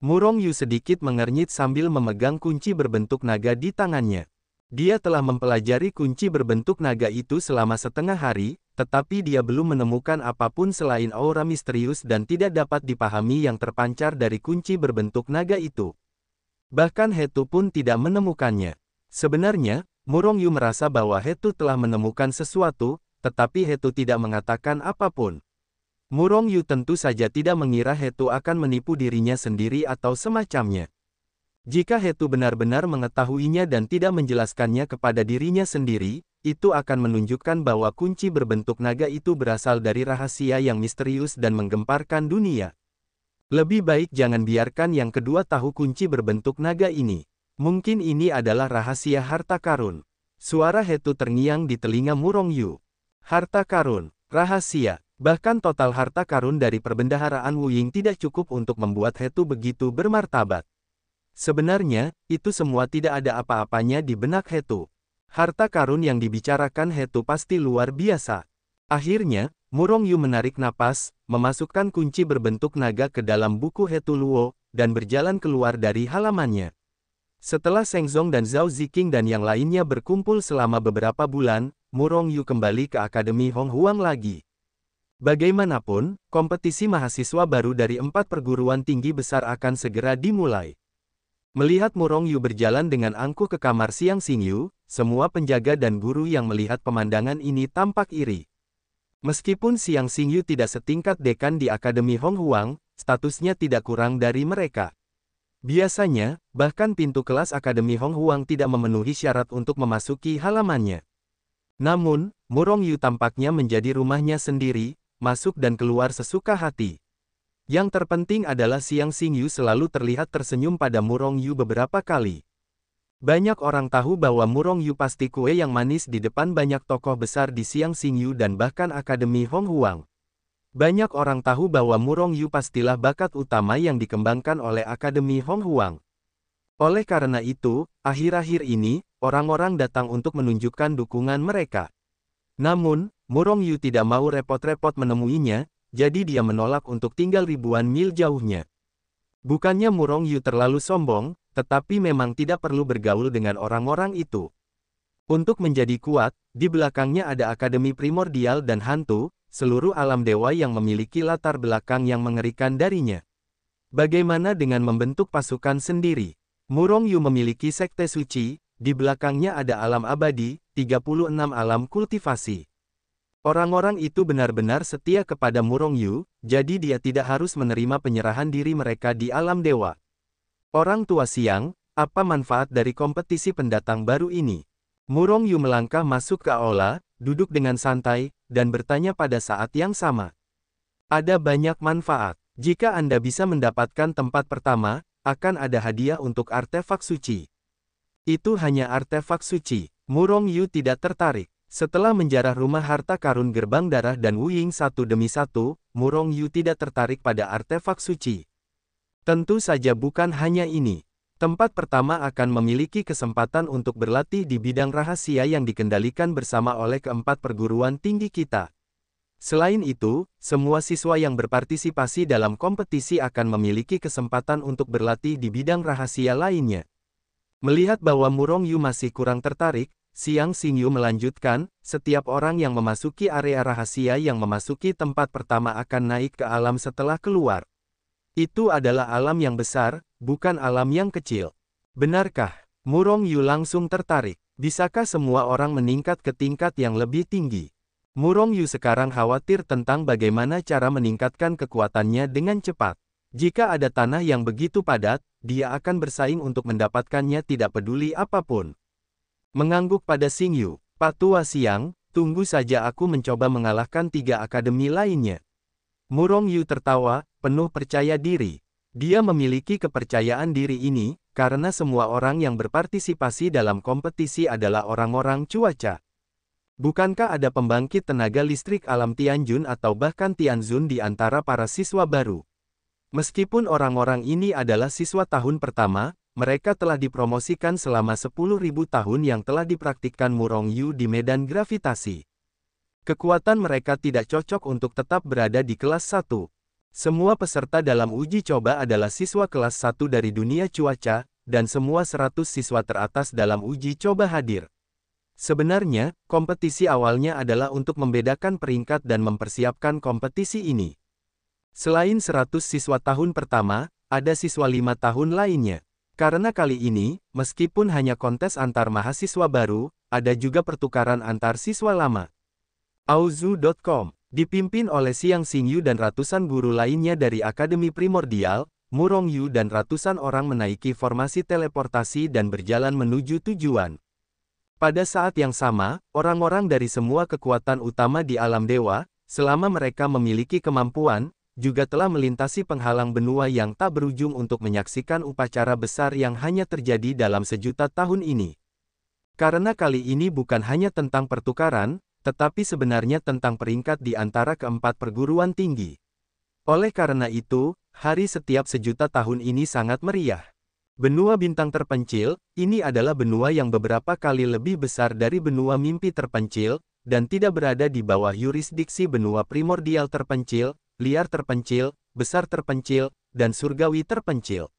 Murong Yu sedikit mengernyit sambil memegang kunci berbentuk naga di tangannya. Dia telah mempelajari kunci berbentuk naga itu selama setengah hari, tetapi dia belum menemukan apapun selain aura misterius dan tidak dapat dipahami yang terpancar dari kunci berbentuk naga itu. Bahkan Hetu pun tidak menemukannya. Sebenarnya, Murong Yu merasa bahwa Hetu telah menemukan sesuatu, tetapi Hetu tidak mengatakan apapun. Murong Yu tentu saja tidak mengira Hetu akan menipu dirinya sendiri atau semacamnya. Jika Hetu benar-benar mengetahuinya dan tidak menjelaskannya kepada dirinya sendiri, itu akan menunjukkan bahwa kunci berbentuk naga itu berasal dari rahasia yang misterius dan menggemparkan dunia. Lebih baik jangan biarkan yang kedua tahu kunci berbentuk naga ini. Mungkin ini adalah rahasia harta karun. Suara Hetu terngiang di telinga Murong Yu. Harta karun, rahasia, bahkan total harta karun dari perbendaharaan Wu Ying tidak cukup untuk membuat Hetu begitu bermartabat. Sebenarnya, itu semua tidak ada apa-apanya di benak Hetu. Harta karun yang dibicarakan Hetu pasti luar biasa. Akhirnya, Murong Yu menarik napas, memasukkan kunci berbentuk naga ke dalam buku Hetu Luo, dan berjalan keluar dari halamannya. Setelah Seng Zong dan Zhao Ziqing dan yang lainnya berkumpul selama beberapa bulan, Murong Yu kembali ke Akademi Hong Huang lagi. Bagaimanapun, kompetisi mahasiswa baru dari 4 perguruan tinggi besar akan segera dimulai. Melihat Murong Yu berjalan dengan angkuh ke kamar Siang Xingyu, semua penjaga dan guru yang melihat pemandangan ini tampak iri. Meskipun Siang Xingyu tidak setingkat dekan di Akademi Hong Huang, statusnya tidak kurang dari mereka. Biasanya, bahkan pintu kelas Akademi Hong Huang tidak memenuhi syarat untuk memasuki halamannya. Namun, Murong Yu tampaknya menjadi rumahnya sendiri, masuk dan keluar sesuka hati. Yang terpenting adalah Siang Xingyu selalu terlihat tersenyum pada Murong Yu beberapa kali. Banyak orang tahu bahwa Murong Yu pasti kue yang manis di depan banyak tokoh besar di Siang Xingyu dan bahkan Akademi Hong Huang. Banyak orang tahu bahwa Murong Yu pastilah bakat utama yang dikembangkan oleh Akademi Hong Huang. Oleh karena itu, akhir-akhir ini, orang-orang datang untuk menunjukkan dukungan mereka. Namun, Murong Yu tidak mau repot-repot menemuinya, jadi dia menolak untuk tinggal ribuan mil jauhnya. Bukannya Murong Yu terlalu sombong, tetapi memang tidak perlu bergaul dengan orang-orang itu. Untuk menjadi kuat, di belakangnya ada Akademi Primordial dan Hantu, seluruh alam dewa yang memiliki latar belakang yang mengerikan darinya. Bagaimana dengan membentuk pasukan sendiri? Murong Yu memiliki sekte suci, di belakangnya ada alam abadi, 36 alam kultivasi. Orang-orang itu benar-benar setia kepada Murong Yu, jadi dia tidak harus menerima penyerahan diri mereka di alam dewa. Orang tua Siang, apa manfaat dari kompetisi pendatang baru ini? Murong Yu melangkah masuk ke aula, duduk dengan santai, dan bertanya pada saat yang sama. Ada banyak manfaat. Jika Anda bisa mendapatkan tempat pertama, akan ada hadiah untuk artefak suci. Itu hanya artefak suci. Murong Yu tidak tertarik. Setelah menjarah rumah harta karun gerbang darah dan Wu Ying satu demi satu, Murong Yu tidak tertarik pada artefak suci. Tentu saja bukan hanya ini. Tempat pertama akan memiliki kesempatan untuk berlatih di bidang rahasia yang dikendalikan bersama oleh keempat perguruan tinggi kita. Selain itu, semua siswa yang berpartisipasi dalam kompetisi akan memiliki kesempatan untuk berlatih di bidang rahasia lainnya. Melihat bahwa Murong Yu masih kurang tertarik, Siang Xingyu melanjutkan, setiap orang yang memasuki area rahasia yang memasuki tempat pertama akan naik ke alam setelah keluar. Itu adalah alam yang besar, bukan alam yang kecil. Benarkah? Murong Yu langsung tertarik. Bisakah semua orang meningkat ke tingkat yang lebih tinggi? Murong Yu sekarang khawatir tentang bagaimana cara meningkatkan kekuatannya dengan cepat. Jika ada tanah yang begitu padat, dia akan bersaing untuk mendapatkannya tidak peduli apapun. Mengangguk pada Xingyu, Pak Tua Siang, tunggu saja aku mencoba mengalahkan 3 akademi lainnya. Murong Yu tertawa, penuh percaya diri. Dia memiliki kepercayaan diri ini, karena semua orang yang berpartisipasi dalam kompetisi adalah orang-orang cuaca. Bukankah ada pembangkit tenaga listrik alam Tianjun atau bahkan Tianzun di antara para siswa baru? Meskipun orang-orang ini adalah siswa tahun pertama, mereka telah dipromosikan selama 10.000 tahun yang telah dipraktikkan Murong Yu di medan gravitasi. Kekuatan mereka tidak cocok untuk tetap berada di kelas 1. Semua peserta dalam uji coba adalah siswa kelas 1 dari dunia cuaca, dan semua 100 siswa teratas dalam uji coba hadir. Sebenarnya, kompetisi awalnya adalah untuk membedakan peringkat dan mempersiapkan kompetisi ini. Selain 100 siswa tahun pertama, ada siswa 5 tahun lainnya. Karena kali ini, meskipun hanya kontes antar mahasiswa baru, ada juga pertukaran antar siswa lama. Auzu.com dipimpin oleh Xiang Xingyu dan ratusan guru lainnya dari Akademi Primordial, Murongyu dan ratusan orang menaiki formasi teleportasi dan berjalan menuju tujuan. Pada saat yang sama, orang-orang dari semua kekuatan utama di alam dewa, selama mereka memiliki kemampuan, juga telah melintasi penghalang benua yang tak berujung untuk menyaksikan upacara besar yang hanya terjadi dalam sejuta tahun ini. Karena kali ini bukan hanya tentang pertukaran, tetapi sebenarnya tentang peringkat di antara keempat perguruan tinggi. Oleh karena itu, hari setiap sejuta tahun ini sangat meriah. Benua bintang terpencil, ini adalah benua yang beberapa kali lebih besar dari benua mimpi terpencil, dan tidak berada di bawah yurisdiksi benua primordial terpencil, liar terpencil, besar terpencil, dan surgawi terpencil.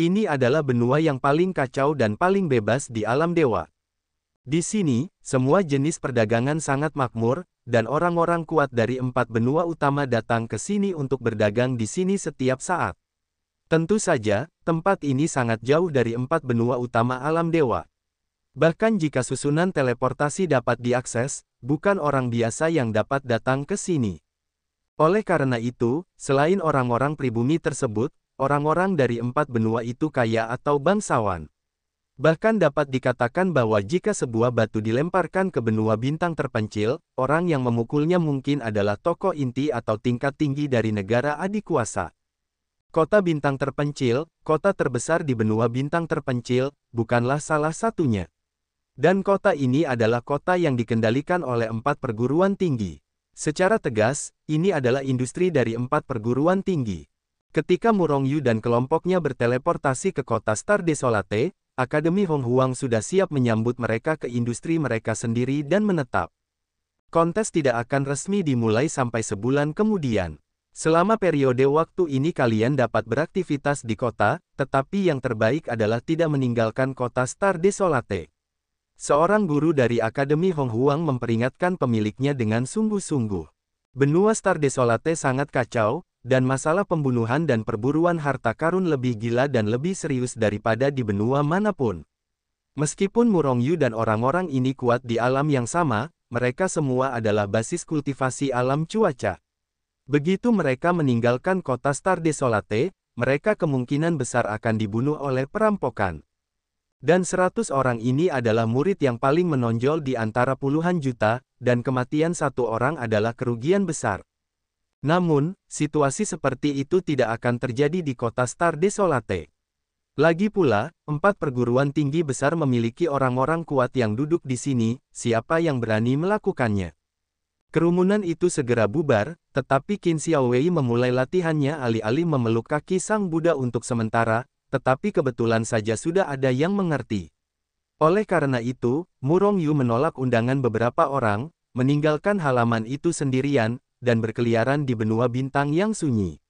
Ini adalah benua yang paling kacau dan paling bebas di alam dewa. Di sini, semua jenis perdagangan sangat makmur, dan orang-orang kuat dari 4 benua utama datang ke sini untuk berdagang di sini setiap saat. Tentu saja, tempat ini sangat jauh dari 4 benua utama alam dewa. Bahkan jika susunan teleportasi dapat diakses, bukan orang biasa yang dapat datang ke sini. Oleh karena itu, selain orang-orang pribumi tersebut, orang-orang dari 4 benua itu kaya atau bangsawan. Bahkan dapat dikatakan bahwa jika sebuah batu dilemparkan ke benua bintang terpencil, orang yang memukulnya mungkin adalah tokoh inti atau tingkat tinggi dari negara adikuasa. Kota bintang terpencil, kota terbesar di benua bintang terpencil, bukanlah salah satunya. Dan kota ini adalah kota yang dikendalikan oleh 4 perguruan tinggi. Secara tegas, ini adalah industri dari 4 perguruan tinggi. Ketika Murongyu dan kelompoknya berteleportasi ke kota Star Desolate, Akademi Honghuang sudah siap menyambut mereka ke industri mereka sendiri dan menetap. Kontes tidak akan resmi dimulai sampai sebulan kemudian. Selama periode waktu ini kalian dapat beraktivitas di kota, tetapi yang terbaik adalah tidak meninggalkan kota Star Desolate. Seorang guru dari Akademi Honghuang memperingatkan pemiliknya dengan sungguh-sungguh. Benua Star Desolate sangat kacau, dan masalah pembunuhan dan perburuan harta karun lebih gila dan lebih serius daripada di benua manapun. Meskipun Murongyu dan orang-orang ini kuat di alam yang sama, mereka semua adalah basis kultivasi alam cuaca. Begitu mereka meninggalkan kota Star Desolate, mereka kemungkinan besar akan dibunuh oleh perampokan. Dan 100 orang ini adalah murid yang paling menonjol di antara puluhan juta, dan kematian satu orang adalah kerugian besar. Namun, situasi seperti itu tidak akan terjadi di kota Star Desolate. Lagi pula, 4 perguruan tinggi besar memiliki orang-orang kuat yang duduk di sini, siapa yang berani melakukannya. Kerumunan itu segera bubar, tetapi Qin Xiaowei memulai latihannya alih-alih memeluk kaki sang Buddha untuk sementara, tetapi kebetulan saja sudah ada yang mengerti. Oleh karena itu, Murongyu menolak undangan beberapa orang, meninggalkan halaman itu sendirian, dan berkeliaran di benua bintang yang sunyi.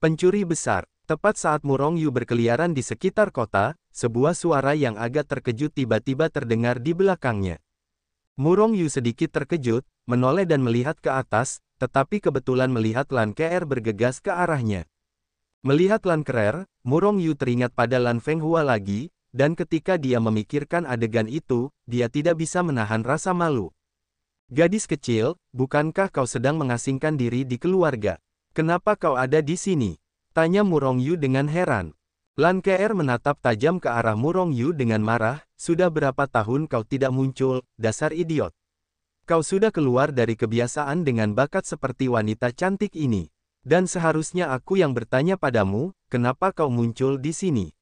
Pencuri besar. Tepat saat Murongyu berkeliaran di sekitar kota, sebuah suara yang agak terkejut tiba-tiba terdengar di belakangnya. Murongyu sedikit terkejut, menoleh dan melihat ke atas, tetapi kebetulan melihat Lan Ke'er bergegas ke arahnya. Melihat Lan Ke'er, Murongyu teringat pada Lan Fenghua lagi, dan ketika dia memikirkan adegan itu, dia tidak bisa menahan rasa malu. Gadis kecil, bukankah kau sedang mengasingkan diri di keluarga? Kenapa kau ada di sini? Tanya Murongyu dengan heran. Lan Ke'er menatap tajam ke arah Murongyu dengan marah, sudah berapa tahun kau tidak muncul, dasar idiot. Kau sudah keluar dari kebiasaan dengan bakat seperti wanita cantik ini. Dan seharusnya aku yang bertanya padamu, kenapa kau muncul di sini?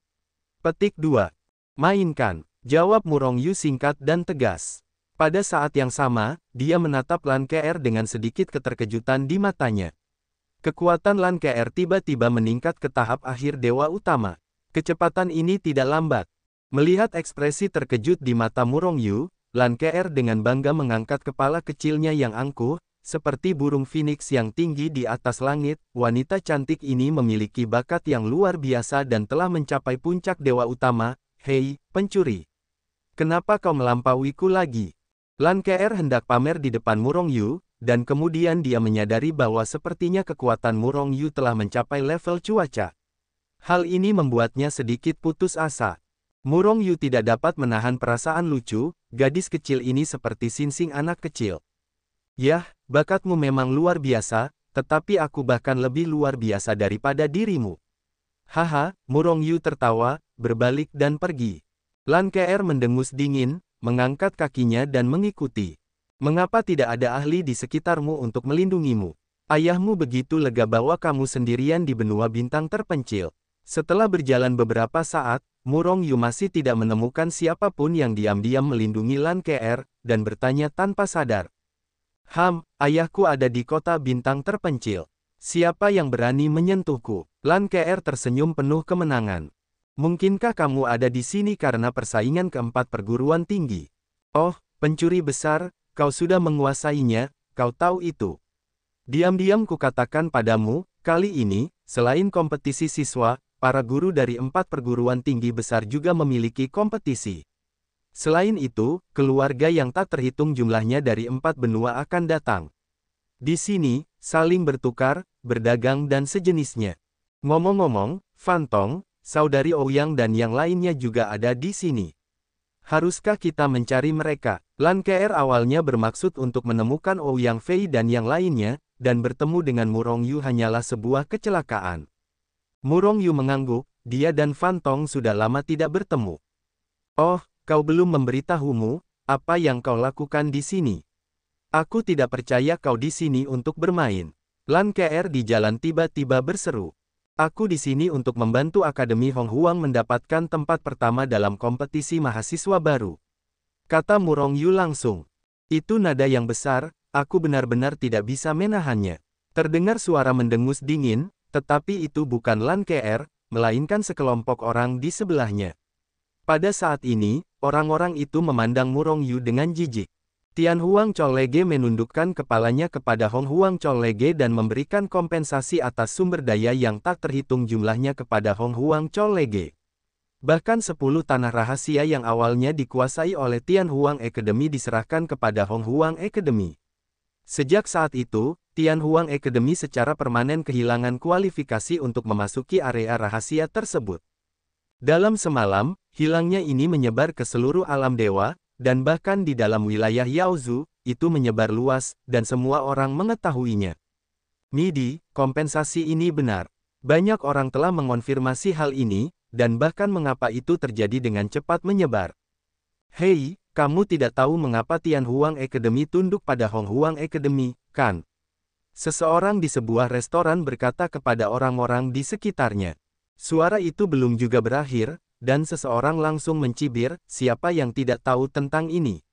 Petik 2. Mainkan. Jawab Murongyu singkat dan tegas. Pada saat yang sama, dia menatap Lan Ke'er dengan sedikit keterkejutan di matanya. Kekuatan Lan Ke'er tiba-tiba meningkat ke tahap akhir Dewa Utama. Kecepatan ini tidak lambat. Melihat ekspresi terkejut di mata Murongyu, Lan Ke'er dengan bangga mengangkat kepala kecilnya yang angkuh, seperti burung phoenix yang tinggi di atas langit. Wanita cantik ini memiliki bakat yang luar biasa dan telah mencapai puncak dewa utama. Hei, pencuri! Kenapa kau melampauiku lagi? Lan Ke'er hendak pamer di depan Murong Yu, dan kemudian dia menyadari bahwa sepertinya kekuatan Murong Yu telah mencapai level cuaca. Hal ini membuatnya sedikit putus asa. Murong Yu tidak dapat menahan perasaan lucu, gadis kecil ini seperti sinsing anak kecil. Yah, bakatmu memang luar biasa, tetapi aku bahkan lebih luar biasa daripada dirimu. Haha, Murong Yu tertawa, berbalik dan pergi. Lan Ke'er mendengus dingin, mengangkat kakinya dan mengikuti. Mengapa tidak ada ahli di sekitarmu untuk melindungimu? Ayahmu begitu lega bahwa kamu sendirian di benua bintang terpencil. Setelah berjalan beberapa saat, Murong Yu masih tidak menemukan siapapun yang diam-diam melindungi Lan Ke'er, dan bertanya tanpa sadar. Ayahku ada di kota bintang terpencil. Siapa yang berani menyentuhku? Lan Ke'er tersenyum penuh kemenangan. Mungkinkah kamu ada di sini karena persaingan keempat perguruan tinggi? Oh, pencuri besar, kau sudah menguasainya, kau tahu itu. Diam-diam kukatakan padamu, kali ini, selain kompetisi siswa, para guru dari 4 perguruan tinggi besar juga memiliki kompetisi. Selain itu, keluarga yang tak terhitung jumlahnya dari 4 benua akan datang. Di sini, saling bertukar, berdagang dan sejenisnya. Ngomong-ngomong, Fan Tong, saudari Ouyang dan yang lainnya juga ada di sini. Haruskah kita mencari mereka? Lan Ke'er awalnya bermaksud untuk menemukan Ouyang Fei dan yang lainnya, dan bertemu dengan Murong Yu hanyalah sebuah kecelakaan. Murong Yu mengangguk, dia dan Fan Tong sudah lama tidak bertemu. Oh, kau belum memberitahumu, apa yang kau lakukan di sini? Aku tidak percaya kau di sini untuk bermain. Lan Ke'er di jalan tiba-tiba berseru. Aku di sini untuk membantu Akademi Hong Huang mendapatkan tempat pertama dalam kompetisi mahasiswa baru. Kata Murong Yu langsung. Itu nada yang besar, aku benar-benar tidak bisa menahannya. Terdengar suara mendengus dingin, tetapi itu bukan Lan Ke'er, melainkan sekelompok orang di sebelahnya. Pada saat ini, orang-orang itu memandang Murong Yu dengan jijik. Tian Huang Cholege menundukkan kepalanya kepada Hong Huang Cholege dan memberikan kompensasi atas sumber daya yang tak terhitung jumlahnya kepada Hong Huang Cholege. Bahkan 10 tanah rahasia yang awalnya dikuasai oleh Tian Huang Academy diserahkan kepada Hong Huang Academy. Sejak saat itu, Tian Huang Academy secara permanen kehilangan kualifikasi untuk memasuki area rahasia tersebut. Dalam semalam, hilangnya ini menyebar ke seluruh alam dewa, dan bahkan di dalam wilayah Yaozu, itu menyebar luas, dan semua orang mengetahuinya. Midi, kompensasi ini benar. Banyak orang telah mengonfirmasi hal ini, dan bahkan mengapa itu terjadi dengan cepat menyebar. Hei, kamu tidak tahu mengapa Tian Huang Academy tunduk pada Hong Huang Academy, kan? Seseorang di sebuah restoran berkata kepada orang-orang di sekitarnya. Suara itu belum juga berakhir, dan seseorang langsung mencibir, siapa yang tidak tahu tentang ini?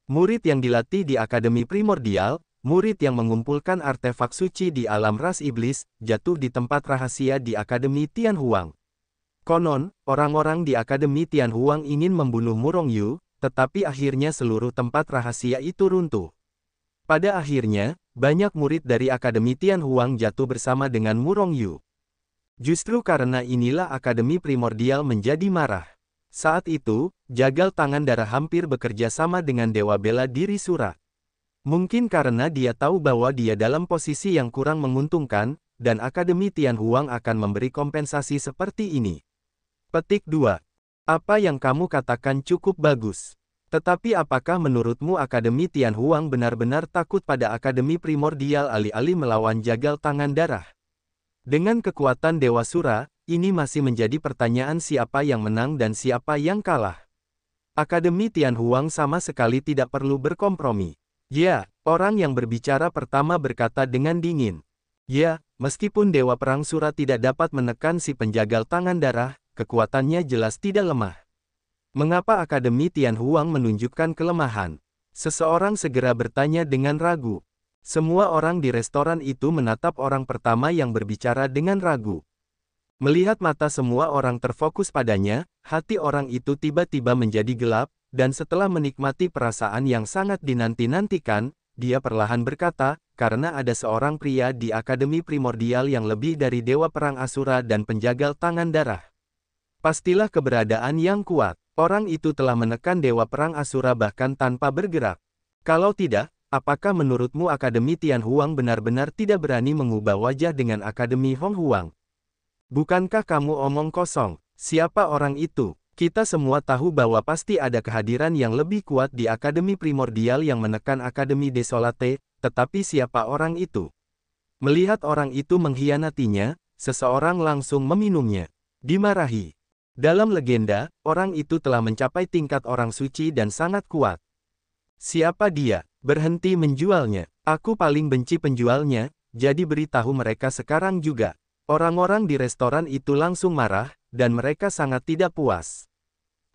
Murid yang dilatih di Akademi Primordial, murid yang mengumpulkan artefak suci di alam ras iblis, jatuh di tempat rahasia di Akademi Tian Huang. Konon, orang-orang di Akademi Tian Huang ingin membunuh Murong Yu, tetapi akhirnya seluruh tempat rahasia itu runtuh. Pada akhirnya, banyak murid dari Akademi Tian Huang jatuh bersama dengan Murong Yu. Justru karena inilah Akademi Primordial menjadi marah. Saat itu, jagal tangan darah hampir bekerja sama dengan Dewa Bela Diri Sura. Mungkin karena dia tahu bahwa dia dalam posisi yang kurang menguntungkan, dan Akademi Tian Huang akan memberi kompensasi seperti ini. Petik 2. Apa yang kamu katakan cukup bagus. Tetapi apakah menurutmu Akademi Tian Huang benar-benar takut pada Akademi Primordial alih-alih melawan jagal tangan darah? Dengan kekuatan Dewa Sura, ini masih menjadi pertanyaan siapa yang menang dan siapa yang kalah. Akademi Tian Huang sama sekali tidak perlu berkompromi. Ya, orang yang berbicara pertama berkata dengan dingin. Ya, meskipun Dewa Perang Sura tidak dapat menekan si penjagal tangan darah, kekuatannya jelas tidak lemah. Mengapa Akademi Tian Huang menunjukkan kelemahan? Seseorang segera bertanya dengan ragu. Semua orang di restoran itu menatap orang pertama yang berbicara dengan ragu. Melihat mata semua orang terfokus padanya, hati orang itu tiba-tiba menjadi gelap, dan setelah menikmati perasaan yang sangat dinanti-nantikan, dia perlahan berkata, karena ada seorang pria di Akademi Primordial yang lebih dari Dewa Perang Asura dan penjagal tangan darah. Pastilah keberadaan yang kuat. Orang itu telah menekan Dewa Perang Asura bahkan tanpa bergerak. Kalau tidak, apakah menurutmu Akademi Tianhuang benar-benar tidak berani mengubah wajah dengan Akademi Honghuang? Bukankah kamu omong kosong? Siapa orang itu? Kita semua tahu bahwa pasti ada kehadiran yang lebih kuat di Akademi Primordial yang menekan Akademi Desolate, tetapi siapa orang itu? Melihat orang itu mengkhianatinya, seseorang langsung meminumnya. Dimarahi. Dalam legenda, orang itu telah mencapai tingkat orang suci dan sangat kuat. Siapa dia? Berhenti menjualnya. Aku paling benci penjualnya, jadi beritahu mereka sekarang juga. Orang-orang di restoran itu langsung marah, dan mereka sangat tidak puas.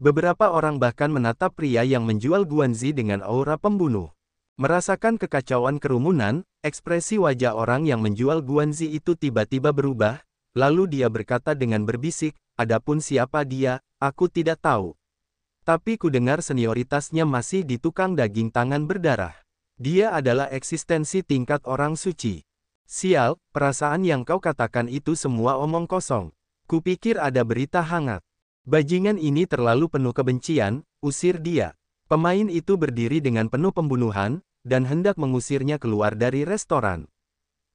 Beberapa orang bahkan menatap pria yang menjual guanzi dengan aura pembunuh. Merasakan kekacauan kerumunan, ekspresi wajah orang yang menjual guanzi itu tiba-tiba berubah, lalu dia berkata dengan berbisik, adapun siapa dia, aku tidak tahu. Tapi ku dengar senioritasnya masih di tukang daging tangan berdarah. Dia adalah eksistensi tingkat orang suci. Sial, perasaan yang kau katakan itu semua omong kosong. Kupikir ada berita hangat. Bajingan ini terlalu penuh kebencian, usir dia. Pemain itu berdiri dengan penuh pembunuhan, dan hendak mengusirnya keluar dari restoran.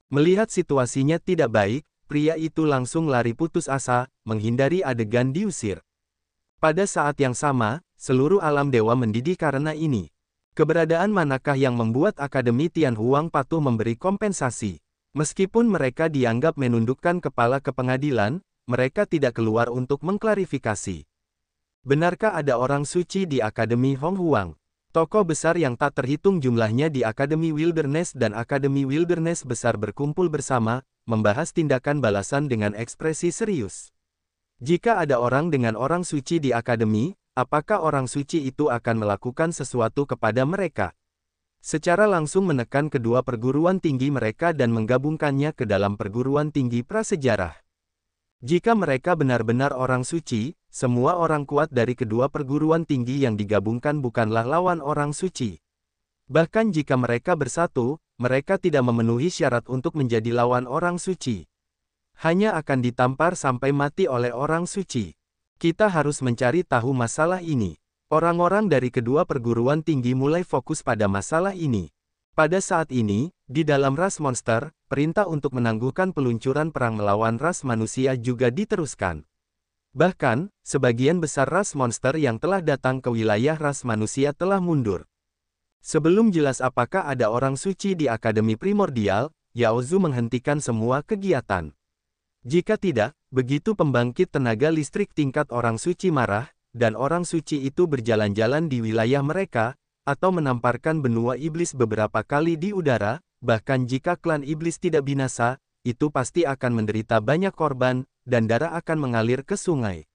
Melihat situasinya tidak baik, pria itu langsung lari putus asa, menghindari adegan diusir. Pada saat yang sama, seluruh alam dewa mendidih karena ini. Keberadaan manakah yang membuat Akademi Tianhuang patuh memberi kompensasi? Meskipun mereka dianggap menundukkan kepala ke pengadilan, mereka tidak keluar untuk mengklarifikasi. Benarkah ada orang suci di Akademi Honghuang? Tokoh besar yang tak terhitung jumlahnya di Akademi Wilderness dan Akademi Wilderness besar berkumpul bersama, membahas tindakan balasan dengan ekspresi serius. Jika ada orang dengan orang suci di Akademi, apakah orang suci itu akan melakukan sesuatu kepada mereka? Secara langsung menekan kedua perguruan tinggi mereka dan menggabungkannya ke dalam perguruan tinggi prasejarah. Jika mereka benar-benar orang suci, semua orang kuat dari kedua perguruan tinggi yang digabungkan bukanlah lawan orang suci. Bahkan jika mereka bersatu, mereka tidak memenuhi syarat untuk menjadi lawan orang suci. Hanya akan ditampar sampai mati oleh orang suci. Kita harus mencari tahu masalah ini. Orang-orang dari kedua perguruan tinggi mulai fokus pada masalah ini. Pada saat ini, di dalam ras monster, perintah untuk menangguhkan peluncuran perang melawan ras manusia juga diteruskan. Bahkan, sebagian besar ras monster yang telah datang ke wilayah ras manusia telah mundur. Sebelum jelas apakah ada orang suci di Akademi Primordial, Yao Zhu menghentikan semua kegiatan. Jika tidak, begitu pembangkit tenaga listrik tingkat orang suci marah, dan orang suci itu berjalan-jalan di wilayah mereka, atau menamparkan benua iblis beberapa kali di udara, bahkan jika klan iblis tidak binasa, itu pasti akan menderita banyak korban, dan darah akan mengalir ke sungai.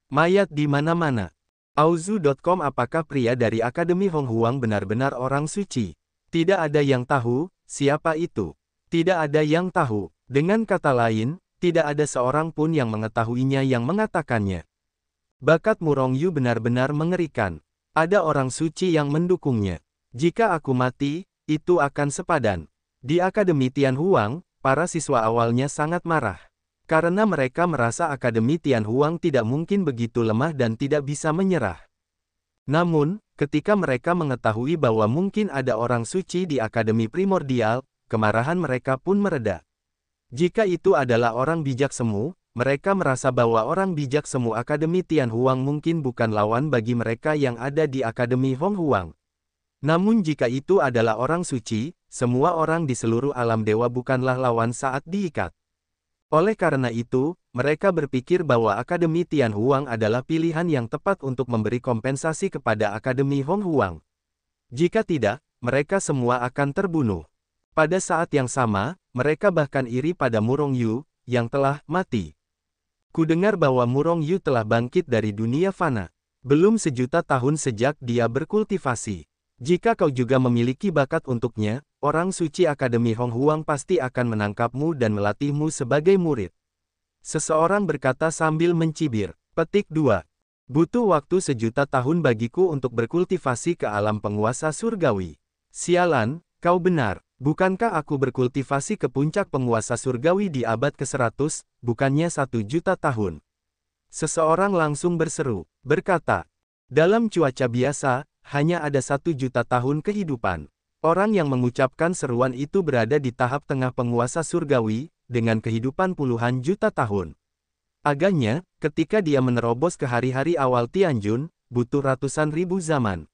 Mayat di mana-mana. Auzu.com. Apakah pria dari Akademi Honghuang benar-benar orang suci? Tidak ada yang tahu, siapa itu. Tidak ada yang tahu. Dengan kata lain, tidak ada seorang pun yang mengetahuinya yang mengatakannya. Bakat Murong Yu benar-benar mengerikan. Ada orang suci yang mendukungnya. Jika aku mati, itu akan sepadan. Di Akademi Tianhuang, para siswa awalnya sangat marah. Karena mereka merasa Akademi Tianhuang tidak mungkin begitu lemah dan tidak bisa menyerah. Namun, ketika mereka mengetahui bahwa mungkin ada orang suci di Akademi Primordial, kemarahan mereka pun mereda. Jika itu adalah orang bijak semu, mereka merasa bahwa orang bijak semu Akademi Tianhuang mungkin bukan lawan bagi mereka yang ada di Akademi Honghuang. Namun jika itu adalah orang suci, semua orang di seluruh alam dewa bukanlah lawan saat diikat. Oleh karena itu, mereka berpikir bahwa Akademi Tianhuang adalah pilihan yang tepat untuk memberi kompensasi kepada Akademi Honghuang. Jika tidak, mereka semua akan terbunuh. Pada saat yang sama, mereka bahkan iri pada Murong Yu, yang telah mati. Kudengar bahwa Murong Yu telah bangkit dari dunia fana. Belum sejuta tahun sejak dia berkultivasi. Jika kau juga memiliki bakat untuknya, orang suci Akademi Honghuang pasti akan menangkapmu dan melatihmu sebagai murid. Seseorang berkata sambil mencibir. Petik 2. Butuh waktu sejuta tahun bagiku untuk berkultivasi ke alam penguasa surgawi. Sialan, Kau benar, bukankah aku berkultivasi ke puncak penguasa surgawi di abad ke-100, bukannya 1 juta tahun? Seseorang langsung berkata, dalam cuaca biasa, hanya ada 1 juta tahun kehidupan. Orang yang mengucapkan seruan itu berada di tahap tengah penguasa surgawi, dengan kehidupan puluhan juta tahun. Agaknya, ketika dia menerobos ke hari-hari awal Tianjun, butuh ratusan ribu zaman.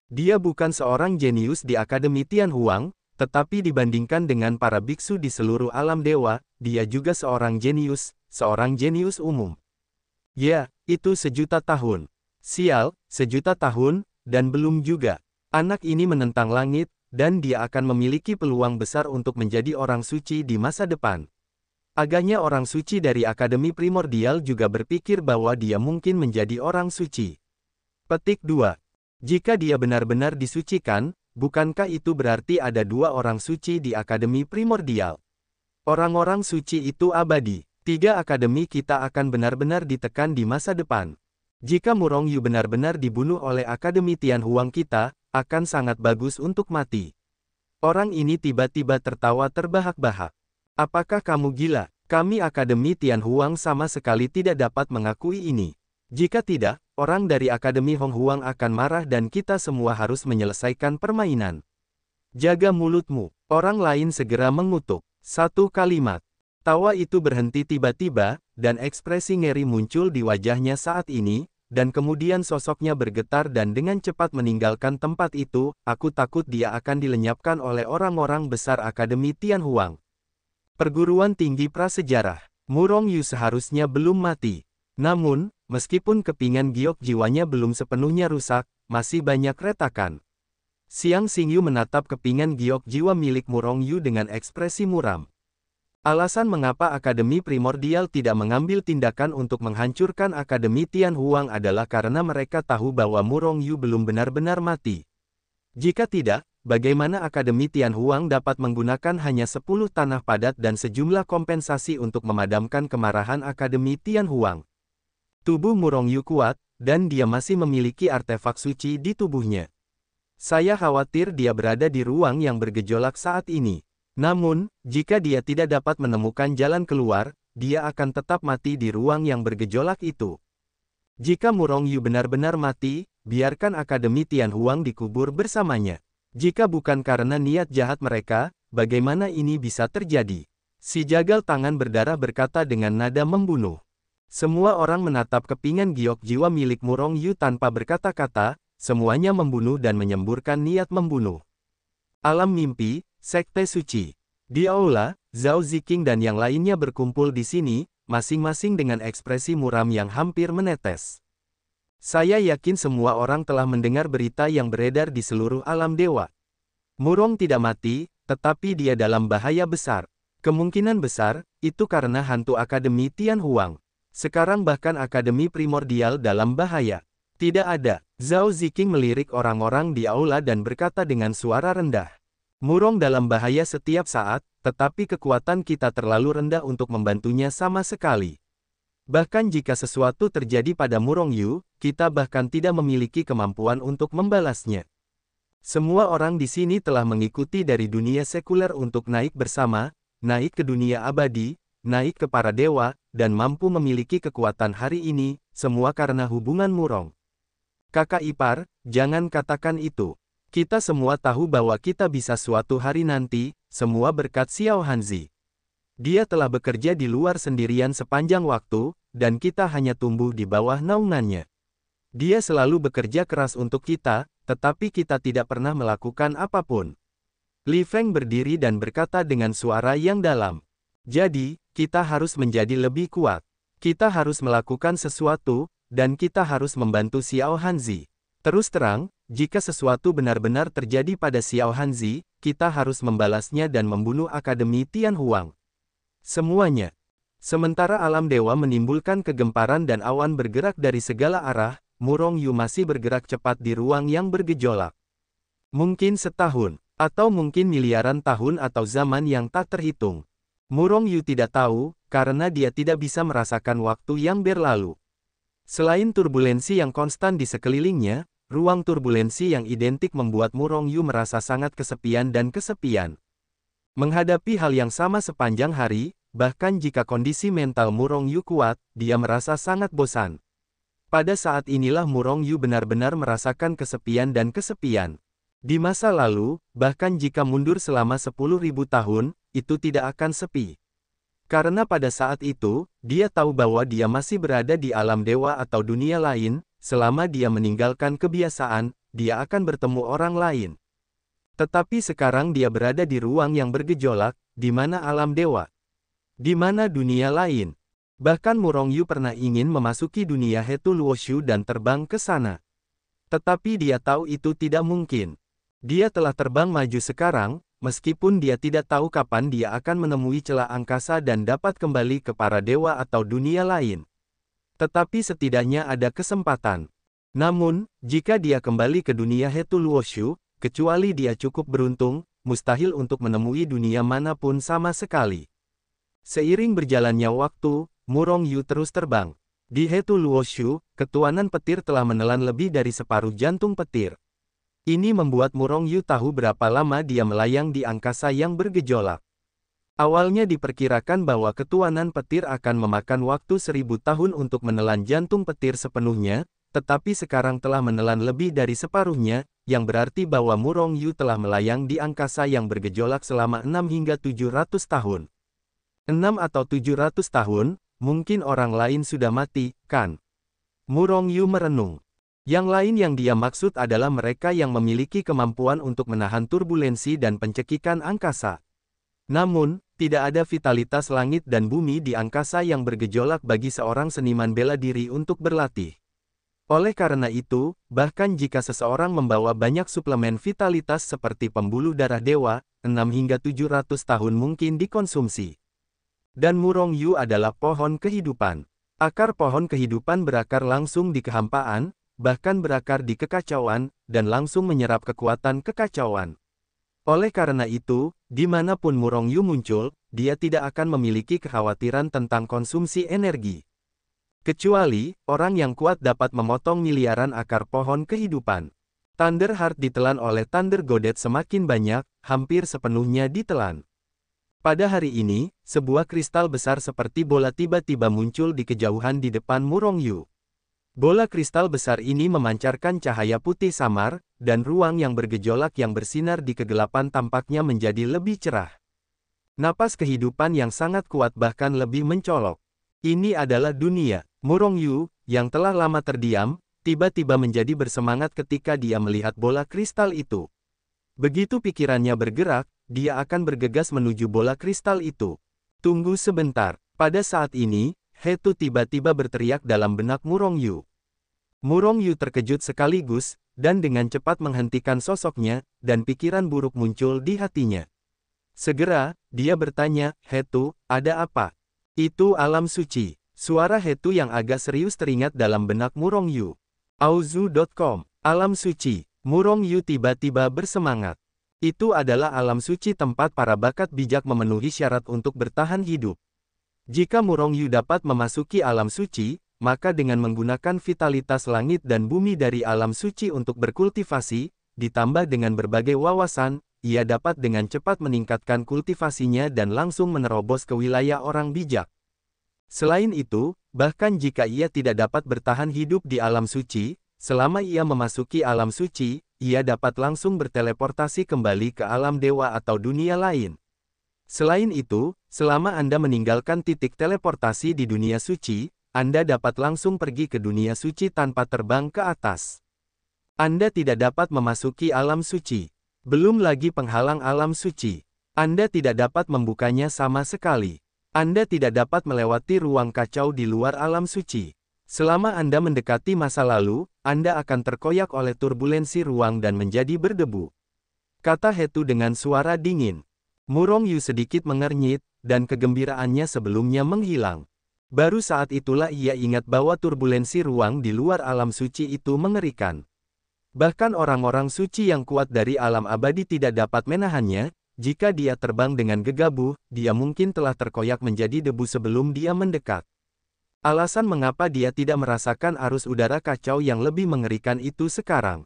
Dia bukan seorang jenius di Akademi Tianhuang, tetapi dibandingkan dengan para biksu di seluruh alam dewa, dia juga seorang jenius umum. Ya, itu 1 juta tahun. Sial, 1 juta tahun, dan belum juga. Anak ini menentang langit, dan dia akan memiliki peluang besar untuk menjadi orang suci di masa depan. Agaknya orang suci dari Akademi Primordial juga berpikir bahwa dia mungkin menjadi orang suci. Petik 2. Jika dia benar-benar disucikan, bukankah itu berarti ada 2 orang suci di Akademi Primordial? Orang-orang suci itu abadi. 3 akademi kita akan benar-benar ditekan di masa depan. Jika Murong Yu benar-benar dibunuh oleh Akademi Tianhuang kita, akan sangat bagus untuk mati. Orang ini tiba-tiba tertawa terbahak-bahak. Apakah kamu gila? Kami Akademi Tianhuang sama sekali tidak dapat mengakui ini. Jika tidak, orang dari Akademi Honghuang akan marah dan kita semua harus menyelesaikan permainan. Jaga mulutmu. Orang lain segera mengutuk. 1 kalimat. Tawa itu berhenti tiba-tiba, dan ekspresi ngeri muncul di wajahnya saat ini, dan kemudian sosoknya bergetar dan dengan cepat meninggalkan tempat itu. Aku takut dia akan dilenyapkan oleh orang-orang besar Akademi Tianhuang. Perguruan Tinggi Prasejarah. Murong Yu seharusnya belum mati. Namun, meskipun kepingan giok jiwanya belum sepenuhnya rusak, masih banyak retakan. Xiang Xingyu menatap kepingan giok jiwa milik Murong Yu dengan ekspresi muram. Alasan mengapa Akademi Primordial tidak mengambil tindakan untuk menghancurkan Akademi Tianhuang adalah karena mereka tahu bahwa Murong Yu belum benar-benar mati. Jika tidak, bagaimana Akademi Tianhuang dapat menggunakan hanya 10 tanah padat dan sejumlah kompensasi untuk memadamkan kemarahan Akademi Tianhuang? Tubuh Murong Yu kuat, dan dia masih memiliki artefak suci di tubuhnya. Saya khawatir dia berada di ruang yang bergejolak saat ini. Namun, jika dia tidak dapat menemukan jalan keluar, dia akan tetap mati di ruang yang bergejolak itu. Jika Murong Yu benar-benar mati, biarkan Akademi Tianhuang dikubur bersamanya. Jika bukan karena niat jahat mereka, bagaimana ini bisa terjadi? Si jagal tangan berdarah berkata dengan nada membunuh. Semua orang menatap kepingan giok jiwa milik Murong Yu tanpa berkata-kata, semuanya membunuh dan menyemburkan niat membunuh. Alam mimpi, Sekte Suci. Di aula, Zhao Ziqing dan yang lainnya berkumpul di sini, masing-masing dengan ekspresi muram yang hampir menetes. Saya yakin semua orang telah mendengar berita yang beredar di seluruh alam dewa. Murong tidak mati, tetapi dia dalam bahaya besar. Kemungkinan besar, itu karena hantu Akademi Tianhuang. Sekarang bahkan Akademi Primordial dalam bahaya. Tidak ada. Zhao Ziqing melirik orang-orang di aula dan berkata dengan suara rendah. Murong dalam bahaya setiap saat, tetapi kekuatan kita terlalu rendah untuk membantunya sama sekali. Bahkan jika sesuatu terjadi pada Murong Yu, kita bahkan tidak memiliki kemampuan untuk membalasnya. Semua orang di sini telah mengikuti dari dunia sekuler untuk naik bersama, naik ke dunia abadi, naik ke para dewa, dan mampu memiliki kekuatan hari ini, semua karena hubungan Murong. Kakak ipar, jangan katakan itu. Kita semua tahu bahwa kita bisa suatu hari nanti, semua berkat Xiao Hanzi. Dia telah bekerja di luar sendirian sepanjang waktu, dan kita hanya tumbuh di bawah naungannya. Dia selalu bekerja keras untuk kita, tetapi kita tidak pernah melakukan apapun. Li Feng berdiri dan berkata dengan suara yang dalam. Jadi, kita harus menjadi lebih kuat. Kita harus melakukan sesuatu, dan kita harus membantu Xiao Hanzi. Terus terang, jika sesuatu benar-benar terjadi pada Xiao Hanzi, kita harus membalasnya dan membunuh Akademi Tianhuang. Semuanya. Sementara alam dewa menimbulkan kegemparan dan awan bergerak dari segala arah, Murong Yu masih bergerak cepat di ruang yang bergejolak. Mungkin setahun, atau mungkin miliaran tahun atau zaman yang tak terhitung. Murong Yu tidak tahu, karena dia tidak bisa merasakan waktu yang berlalu. Selain turbulensi yang konstan di sekelilingnya, Ruang turbulensi yang identik membuat Murong Yu merasa sangat kesepian dan kesepian. Menghadapi hal yang sama sepanjang hari, bahkan jika kondisi mental Murong Yu kuat, dia merasa sangat bosan. Pada saat inilah Murong Yu benar-benar merasakan kesepian dan kesepian. Di masa lalu, bahkan jika mundur selama 10.000 tahun, itu tidak akan sepi. Karena pada saat itu, dia tahu bahwa dia masih berada di alam dewa atau dunia lain, selama dia meninggalkan kebiasaan, dia akan bertemu orang lain. Tetapi sekarang dia berada di ruang yang bergejolak, di mana alam dewa. Di mana dunia lain. Bahkan Murong Yu pernah ingin memasuki dunia Hetu Luoshu dan terbang ke sana. Tetapi dia tahu itu tidak mungkin. Dia telah terbang maju sekarang, meskipun dia tidak tahu kapan dia akan menemui celah angkasa dan dapat kembali ke para dewa atau dunia lain. Tetapi setidaknya ada kesempatan. Namun, jika dia kembali ke dunia Hetu Luoshu, kecuali dia cukup beruntung, mustahil untuk menemui dunia manapun sama sekali. Seiring berjalannya waktu, Murong Yu terus terbang. Di Hetu Luoshu, ketuanan petir telah menelan lebih dari separuh jantung petir. Ini membuat Murong Yu tahu berapa lama dia melayang di angkasa yang bergejolak. Awalnya diperkirakan bahwa ketuanan petir akan memakan waktu 1000 tahun untuk menelan jantung petir sepenuhnya, tetapi sekarang telah menelan lebih dari separuhnya, yang berarti bahwa Murong Yu telah melayang di angkasa yang bergejolak selama 6 hingga 700 tahun. 6 atau 700 tahun, mungkin orang lain sudah mati, kan? Murong Yu merenung. Yang lain yang dia maksud adalah mereka yang memiliki kemampuan untuk menahan turbulensi dan pencekikan angkasa. Namun, tidak ada vitalitas langit dan bumi di angkasa yang bergejolak bagi seorang seniman bela diri untuk berlatih. Oleh karena itu, bahkan jika seseorang membawa banyak suplemen vitalitas seperti pembuluh darah dewa, 6 hingga 700 tahun mungkin dikonsumsi. Dan Murong Yu adalah pohon kehidupan. Akar pohon kehidupan berakar langsung di kehampaan, bahkan berakar di kekacauan, dan langsung menyerap kekuatan kekacauan. Oleh karena itu, dimanapun Murong Yu muncul, dia tidak akan memiliki kekhawatiran tentang konsumsi energi. Kecuali, orang yang kuat dapat memotong miliaran akar pohon kehidupan. Thunder Heart ditelan oleh Thunder Godet semakin banyak, hampir sepenuhnya ditelan. Pada hari ini, sebuah kristal besar seperti bola tiba-tiba muncul di kejauhan di depan Murong Yu. Bola kristal besar ini memancarkan cahaya putih samar, dan ruang yang bergejolak yang bersinar di kegelapan tampaknya menjadi lebih cerah. Napas kehidupan yang sangat kuat bahkan lebih mencolok. Ini adalah dunia. Murong Yu, yang telah lama terdiam, tiba-tiba menjadi bersemangat ketika dia melihat bola kristal itu. Begitu pikirannya bergerak, dia akan bergegas menuju bola kristal itu. Tunggu sebentar. Pada saat ini, Hetu tiba-tiba berteriak dalam benak Murong Yu. Murong Yu terkejut sekaligus, dan dengan cepat menghentikan sosoknya, dan pikiran buruk muncul di hatinya. Segera, dia bertanya, "Hetu, ada apa?" "Itu alam suci." Suara Hetu yang agak serius teringat dalam benak Murong Yu. Auzu.com. Alam suci. Murong Yu tiba-tiba bersemangat. Itu adalah alam suci tempat para bakat bijak memenuhi syarat untuk bertahan hidup. Jika Murong Yu dapat memasuki alam suci, maka dengan menggunakan vitalitas langit dan bumi dari alam suci untuk berkultivasi, ditambah dengan berbagai wawasan, ia dapat dengan cepat meningkatkan kultivasinya dan langsung menerobos ke wilayah orang bijak. Selain itu, bahkan jika ia tidak dapat bertahan hidup di alam suci, selama ia memasuki alam suci, ia dapat langsung berteleportasi kembali ke alam dewa atau dunia lain. Selain itu, selama Anda meninggalkan titik teleportasi di dunia suci, Anda dapat langsung pergi ke dunia suci tanpa terbang ke atas. Anda tidak dapat memasuki alam suci. Belum lagi penghalang alam suci. Anda tidak dapat membukanya sama sekali. Anda tidak dapat melewati ruang kacau di luar alam suci. Selama Anda mendekati masa lalu, Anda akan terkoyak oleh turbulensi ruang dan menjadi berdebu. Kata Hetu dengan suara dingin. Murong Yu sedikit mengernyit, dan kegembiraannya sebelumnya menghilang. Baru saat itulah ia ingat bahwa turbulensi ruang di luar alam suci itu mengerikan. Bahkan orang-orang suci yang kuat dari alam abadi tidak dapat menahannya. Jika dia terbang dengan gegabah, dia mungkin telah terkoyak menjadi debu sebelum dia mendekat. Alasan mengapa dia tidak merasakan arus udara kacau yang lebih mengerikan itu sekarang.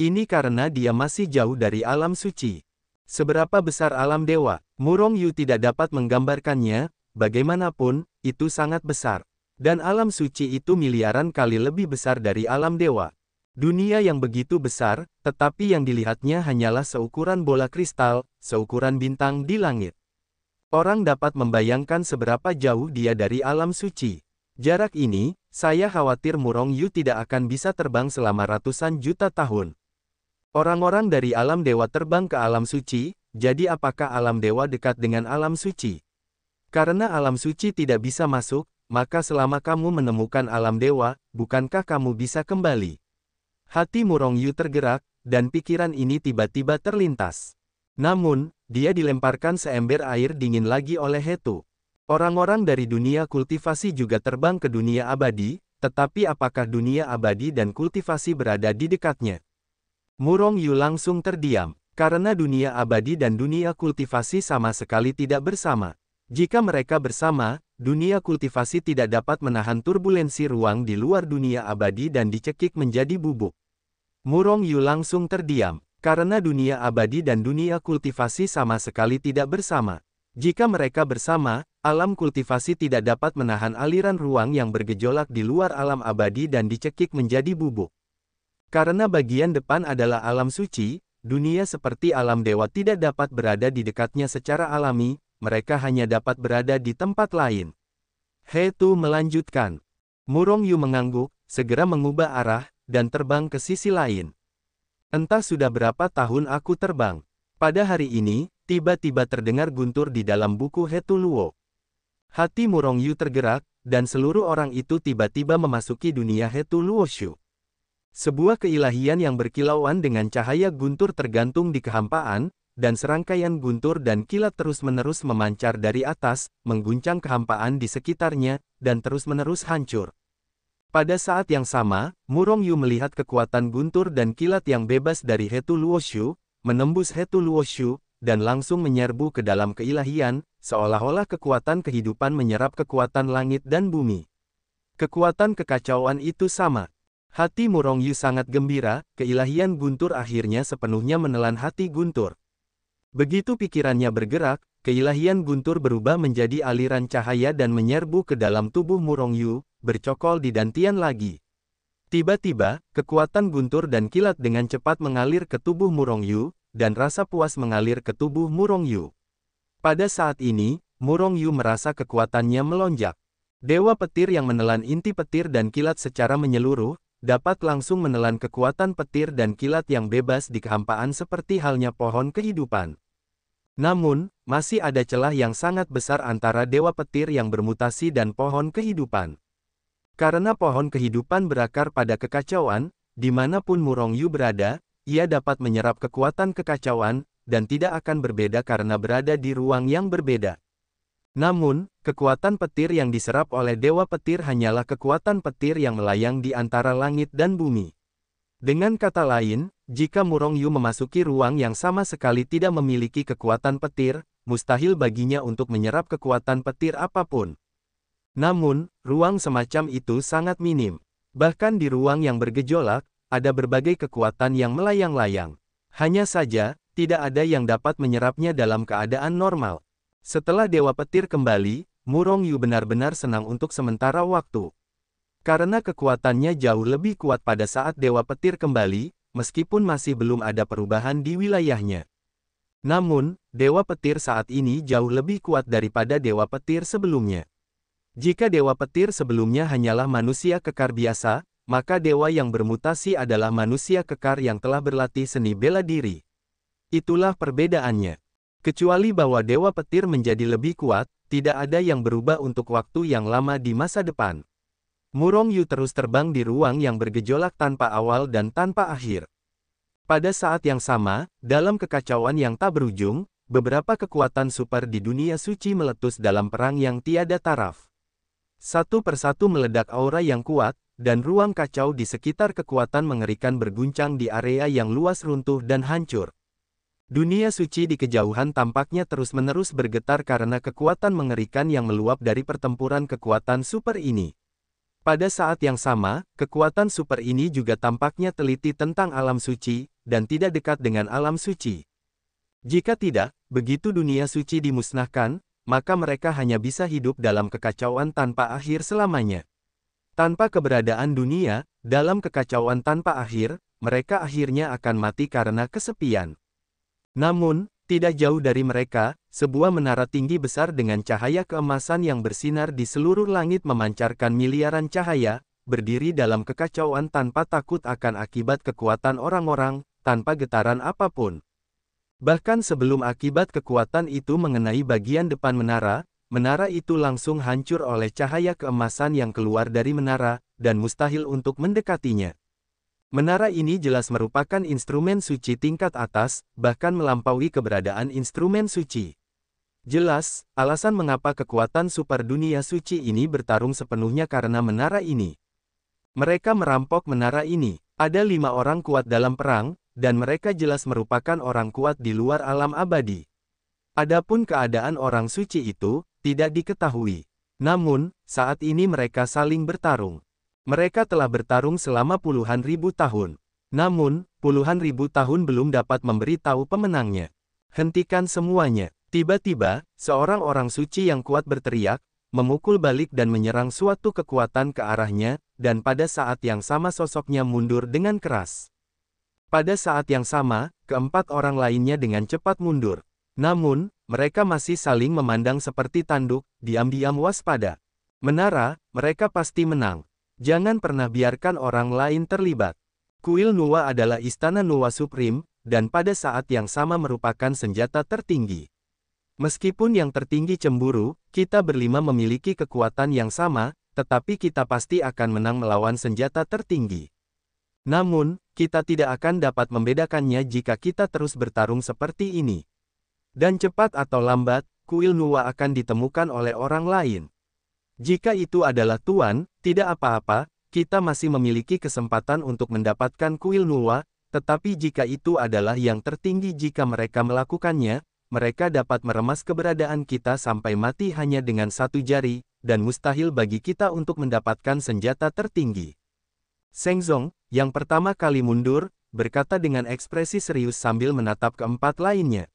Ini karena dia masih jauh dari alam suci. Seberapa besar alam dewa, Murong Yu tidak dapat menggambarkannya, bagaimanapun, itu sangat besar. Dan alam suci itu miliaran kali lebih besar dari alam dewa. Dunia yang begitu besar, tetapi yang dilihatnya hanyalah seukuran bola kristal, seukuran bintang di langit. Orang dapat membayangkan seberapa jauh dia dari alam suci. Jarak ini, saya khawatir Murong Yu tidak akan bisa terbang selama ratusan juta tahun. Orang-orang dari alam dewa terbang ke alam suci, jadi apakah alam dewa dekat dengan alam suci? Karena alam suci tidak bisa masuk, maka selama kamu menemukan alam dewa, bukankah kamu bisa kembali? Hati Murong Yu tergerak, dan pikiran ini tiba-tiba terlintas. Namun, dia dilemparkan seember air dingin lagi oleh Hetu. Orang-orang dari dunia kultivasi juga terbang ke dunia abadi, tetapi apakah dunia abadi dan kultivasi berada di dekatnya? Murong Yu langsung terdiam, karena dunia abadi dan dunia kultivasi sama sekali tidak bersama. Jika mereka bersama, dunia kultivasi tidak dapat menahan turbulensi ruang di luar dunia abadi dan dicekik menjadi bubuk. Murong Yu langsung terdiam, karena dunia abadi dan dunia kultivasi sama sekali tidak bersama. Jika mereka bersama, alam kultivasi tidak dapat menahan aliran ruang yang bergejolak di luar alam abadi dan dicekik menjadi bubuk. Karena bagian depan adalah alam suci, dunia seperti alam dewa tidak dapat berada di dekatnya secara alami, mereka hanya dapat berada di tempat lain. Hetu melanjutkan. Murong Yu mengangguk, segera mengubah arah, dan terbang ke sisi lain. Entah sudah berapa tahun aku terbang. Pada hari ini, tiba-tiba terdengar guntur di dalam buku Hetu Luo. Hati Murong Yu tergerak, dan seluruh orang itu tiba-tiba memasuki dunia Hetu Luo Shu. Sebuah keilahian yang berkilauan dengan cahaya guntur tergantung di kehampaan, dan serangkaian guntur dan kilat terus-menerus memancar dari atas, mengguncang kehampaan di sekitarnya, dan terus-menerus hancur. Pada saat yang sama, Murong Yu melihat kekuatan guntur dan kilat yang bebas dari Hetu Luo Shu, menembus Hetu Luo Shu, dan langsung menyerbu ke dalam keilahian, seolah-olah kekuatan kehidupan menyerap kekuatan langit dan bumi. Kekuatan kekacauan itu sama. Hati Murong Yu sangat gembira, keilahian guntur akhirnya sepenuhnya menelan hati guntur. Begitu pikirannya bergerak, keilahian guntur berubah menjadi aliran cahaya dan menyerbu ke dalam tubuh Murong Yu, bercokol di dantian lagi. Tiba-tiba, kekuatan guntur dan kilat dengan cepat mengalir ke tubuh Murong Yu, dan rasa puas mengalir ke tubuh Murong Yu. Pada saat ini, Murong Yu merasa kekuatannya melonjak. Dewa petir yang menelan inti petir dan kilat secara menyeluruh, dapat langsung menelan kekuatan petir dan kilat yang bebas di kehampaan seperti halnya pohon kehidupan. Namun, masih ada celah yang sangat besar antara dewa petir yang bermutasi dan pohon kehidupan. Karena pohon kehidupan berakar pada kekacauan, dimanapun Murong Yu berada, ia dapat menyerap kekuatan kekacauan, dan tidak akan berbeda karena berada di ruang yang berbeda. Namun, kekuatan petir yang diserap oleh dewa petir hanyalah kekuatan petir yang melayang di antara langit dan bumi. Dengan kata lain, jika Murong Yu memasuki ruang yang sama sekali tidak memiliki kekuatan petir, mustahil baginya untuk menyerap kekuatan petir apapun. Namun, ruang semacam itu sangat minim. Bahkan di ruang yang bergejolak, ada berbagai kekuatan yang melayang-layang. Hanya saja, tidak ada yang dapat menyerapnya dalam keadaan normal. Setelah Dewa Petir kembali, Murong Yu benar-benar senang untuk sementara waktu. Karena kekuatannya jauh lebih kuat pada saat Dewa Petir kembali, meskipun masih belum ada perubahan di wilayahnya. Namun, Dewa Petir saat ini jauh lebih kuat daripada Dewa Petir sebelumnya. Jika Dewa Petir sebelumnya hanyalah manusia kekar biasa, maka dewa yang bermutasi adalah manusia kekar yang telah berlatih seni bela diri. Itulah perbedaannya. Kecuali bahwa Dewa Petir menjadi lebih kuat, tidak ada yang berubah untuk waktu yang lama di masa depan. Murong Yu terus terbang di ruang yang bergejolak tanpa awal dan tanpa akhir. Pada saat yang sama, dalam kekacauan yang tak berujung, beberapa kekuatan super di dunia suci meletus dalam perang yang tiada taraf. Satu persatu meledak aura yang kuat, dan ruang kacau di sekitar kekuatan mengerikan berguncang di area yang luas runtuh dan hancur. Dunia suci di kejauhan tampaknya terus-menerus bergetar karena kekuatan mengerikan yang meluap dari pertempuran kekuatan super ini. Pada saat yang sama, kekuatan super ini juga tampaknya teliti tentang alam suci, dan tidak dekat dengan alam suci. Jika tidak, begitu dunia suci dimusnahkan, maka mereka hanya bisa hidup dalam kekacauan tanpa akhir selamanya. Tanpa keberadaan dunia, dalam kekacauan tanpa akhir, mereka akhirnya akan mati karena kesepian. Namun, tidak jauh dari mereka, sebuah menara tinggi besar dengan cahaya keemasan yang bersinar di seluruh langit memancarkan miliaran cahaya, berdiri dalam kekacauan tanpa takut akan akibat kekuatan orang-orang, tanpa getaran apapun. Bahkan sebelum akibat kekuatan itu mengenai bagian depan menara, menara itu langsung hancur oleh cahaya keemasan yang keluar dari menara, dan mustahil untuk mendekatinya. Menara ini jelas merupakan instrumen suci tingkat atas, bahkan melampaui keberadaan instrumen suci. Jelas, alasan mengapa kekuatan super dunia suci ini bertarung sepenuhnya karena menara ini. Mereka merampok menara ini. Ada 5 orang kuat dalam perang, dan mereka jelas merupakan orang kuat di luar alam abadi. Adapun keadaan orang suci itu, tidak diketahui. Namun, saat ini mereka saling bertarung. Mereka telah bertarung selama puluhan ribu tahun. Namun, puluhan ribu tahun belum dapat memberitahu pemenangnya. Hentikan semuanya. Tiba-tiba, seorang orang suci yang kuat berteriak, memukul balik dan menyerang suatu kekuatan ke arahnya, dan pada saat yang sama sosoknya mundur dengan keras. Pada saat yang sama, keempat orang lainnya dengan cepat mundur. Namun, mereka masih saling memandang seperti tanduk, diam-diam waspada. Menara, mereka pasti menang. Jangan pernah biarkan orang lain terlibat. Kuil Nuwa adalah istana Nuwa Supreme, dan pada saat yang sama merupakan senjata tertinggi. Meskipun yang tertinggi cemburu, kita berlima memiliki kekuatan yang sama, tetapi kita pasti akan menang melawan senjata tertinggi. Namun, kita tidak akan dapat membedakannya jika kita terus bertarung seperti ini. Dan cepat atau lambat, kuil Nuwa akan ditemukan oleh orang lain. Jika itu adalah Tuan, tidak apa-apa, kita masih memiliki kesempatan untuk mendapatkan kuil Nuwa, tetapi jika itu adalah yang tertinggi jika mereka melakukannya, mereka dapat meremas keberadaan kita sampai mati hanya dengan satu jari, dan mustahil bagi kita untuk mendapatkan senjata tertinggi. Sengzong, yang pertama kali mundur, berkata dengan ekspresi serius sambil menatap keempat lainnya.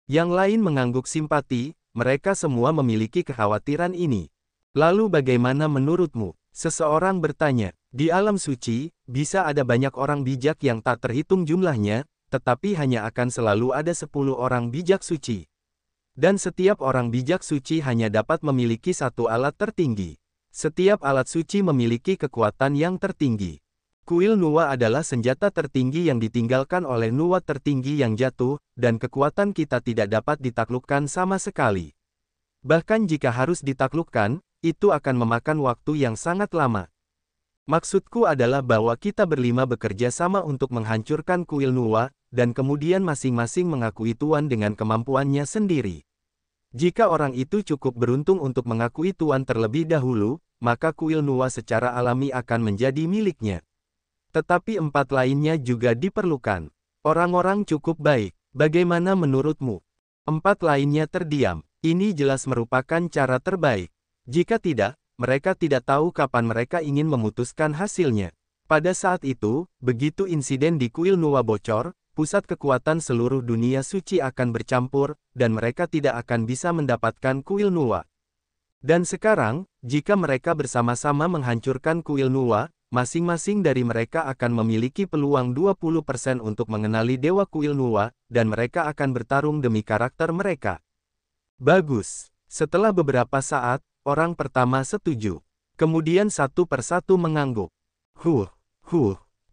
Yang lain mengangguk simpati, mereka semua memiliki kekhawatiran ini. Lalu bagaimana menurutmu? Seseorang bertanya. Di alam suci, bisa ada banyak orang bijak yang tak terhitung jumlahnya, tetapi hanya akan selalu ada 10 orang bijak suci. Dan setiap orang bijak suci hanya dapat memiliki satu alat tertinggi. Setiap alat suci memiliki kekuatan yang tertinggi. Kuil Nuwa adalah senjata tertinggi yang ditinggalkan oleh Nuwa tertinggi yang jatuh, dan kekuatan kita tidak dapat ditaklukkan sama sekali. Bahkan jika harus ditaklukkan, itu akan memakan waktu yang sangat lama. Maksudku adalah bahwa kita berlima bekerja sama untuk menghancurkan kuil Nuwa, dan kemudian masing-masing mengakui Tuan dengan kemampuannya sendiri. Jika orang itu cukup beruntung untuk mengakui Tuan terlebih dahulu, maka kuil Nuwa secara alami akan menjadi miliknya. Tetapi 4 lainnya juga diperlukan. Orang-orang cukup baik. Bagaimana menurutmu? 4 lainnya terdiam. Ini jelas merupakan cara terbaik. Jika tidak, mereka tidak tahu kapan mereka ingin memutuskan hasilnya. Pada saat itu, begitu insiden di kuil Nuwa bocor, pusat kekuatan seluruh dunia suci akan bercampur, dan mereka tidak akan bisa mendapatkan kuil Nuwa. Dan sekarang, jika mereka bersama-sama menghancurkan kuil Nuwa, masing-masing dari mereka akan memiliki peluang 20% untuk mengenali Dewa Kuil Nuwa, dan mereka akan bertarung demi karakter mereka. Bagus. Setelah beberapa saat, orang pertama setuju. Kemudian satu persatu mengangguk.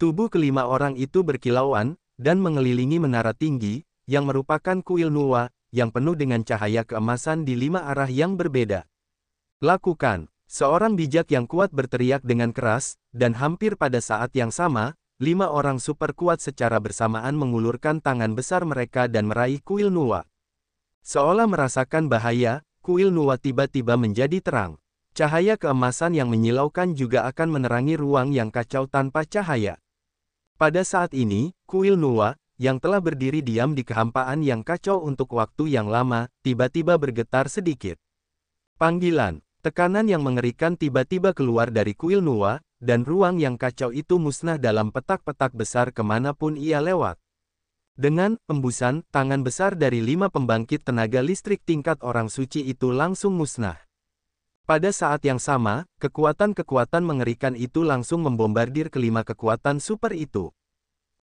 Tubuh kelima orang itu berkilauan, dan mengelilingi menara tinggi, yang merupakan kuil Nuwa, yang penuh dengan cahaya keemasan di 5 arah yang berbeda. Lakukan. Seorang bijak yang kuat berteriak dengan keras, dan hampir pada saat yang sama, 5 orang super kuat secara bersamaan mengulurkan tangan besar mereka dan meraih kuil Nuwa. Seolah merasakan bahaya, kuil Nuwa tiba-tiba menjadi terang. Cahaya keemasan yang menyilaukan juga akan menerangi ruang yang kacau tanpa cahaya. Pada saat ini, kuil Nuwa, yang telah berdiri diam di kehampaan yang kacau untuk waktu yang lama, tiba-tiba bergetar sedikit. Panggilan, tekanan yang mengerikan tiba-tiba keluar dari kuil Nuwa, dan ruang yang kacau itu musnah dalam petak-petak besar kemanapun ia lewat. Dengan embusan, tangan besar dari 5 pembangkit tenaga listrik tingkat orang suci itu langsung musnah. Pada saat yang sama, kekuatan-kekuatan mengerikan itu langsung membombardir kelima kekuatan super itu.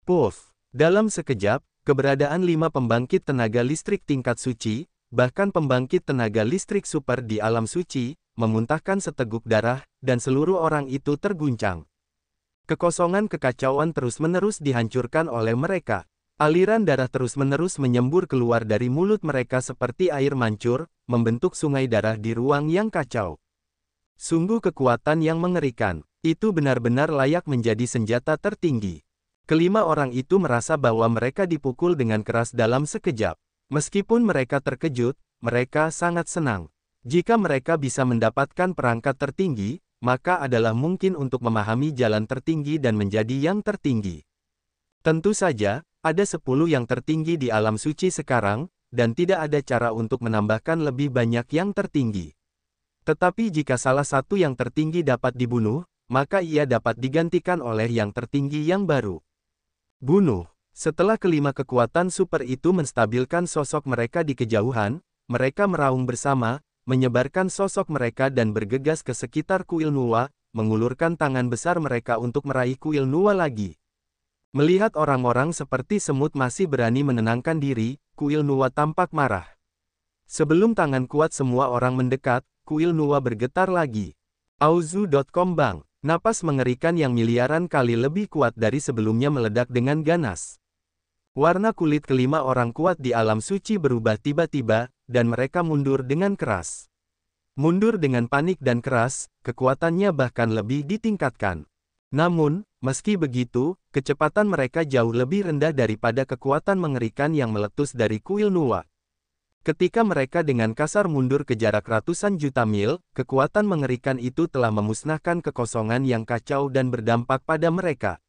Puff! Dalam sekejap, keberadaan 5 pembangkit tenaga listrik tingkat suci, bahkan pembangkit tenaga listrik super di alam suci, memuntahkan seteguk darah, dan seluruh orang itu terguncang. Kekosongan kekacauan terus-menerus dihancurkan oleh mereka. Aliran darah terus-menerus menyembur keluar dari mulut mereka seperti air mancur, membentuk sungai darah di ruang yang kacau. Sungguh kekuatan yang mengerikan. Itu benar-benar layak menjadi senjata tertinggi. Kelima orang itu merasa bahwa mereka dipukul dengan keras dalam sekejap. Meskipun mereka terkejut, mereka sangat senang. Jika mereka bisa mendapatkan perangkat tertinggi, maka adalah mungkin untuk memahami jalan tertinggi dan menjadi yang tertinggi. Tentu saja, ada 10 yang tertinggi di alam suci sekarang, dan tidak ada cara untuk menambahkan lebih banyak yang tertinggi. Tetapi jika salah satu yang tertinggi dapat dibunuh, maka ia dapat digantikan oleh yang tertinggi yang baru. Bunuh. Setelah kelima kekuatan super itu menstabilkan sosok mereka di kejauhan, mereka meraung bersama, menyebarkan sosok mereka dan bergegas ke sekitar kuil Nuwa, mengulurkan tangan besar mereka untuk meraih kuil Nuwa lagi. Melihat orang-orang seperti semut masih berani menenangkan diri, kuil Nuwa tampak marah. Sebelum tangan kuat semua orang mendekat, kuil Nuwa bergetar lagi. Auzu.com Bang, napas mengerikan yang miliaran kali lebih kuat dari sebelumnya meledak dengan ganas. Warna kulit kelima orang kuat di alam suci berubah tiba-tiba, dan mereka mundur dengan keras. Mundur dengan panik dan keras, kekuatannya bahkan lebih ditingkatkan. Namun, meski begitu, kecepatan mereka jauh lebih rendah daripada kekuatan mengerikan yang meletus dari kuil Nuwa. Ketika mereka dengan kasar mundur ke jarak ratusan juta mil, kekuatan mengerikan itu telah memusnahkan kekosongan yang kacau dan berdampak pada mereka.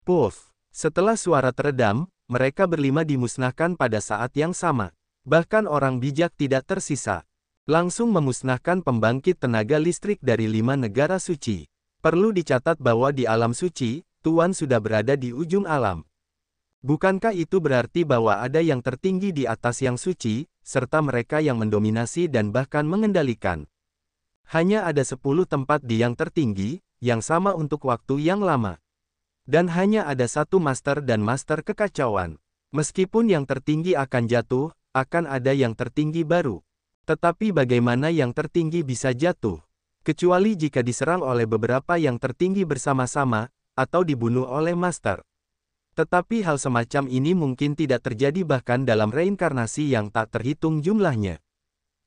Puff! Setelah suara teredam, mereka berlima dimusnahkan pada saat yang sama. Bahkan orang bijak tidak tersisa. Langsung memusnahkan pembangkit tenaga listrik dari 5 negara suci. Perlu dicatat bahwa di alam suci, Tuan sudah berada di ujung alam. Bukankah itu berarti bahwa ada yang tertinggi di atas yang suci, serta mereka yang mendominasi dan bahkan mengendalikan? Hanya ada 10 tempat di yang tertinggi, yang sama untuk waktu yang lama. Dan hanya ada satu master dan master kekacauan. Meskipun yang tertinggi akan jatuh, akan ada yang tertinggi baru. Tetapi bagaimana yang tertinggi bisa jatuh? Kecuali jika diserang oleh beberapa yang tertinggi bersama-sama, atau dibunuh oleh master. Tetapi hal semacam ini mungkin tidak terjadi bahkan dalam reinkarnasi yang tak terhitung jumlahnya.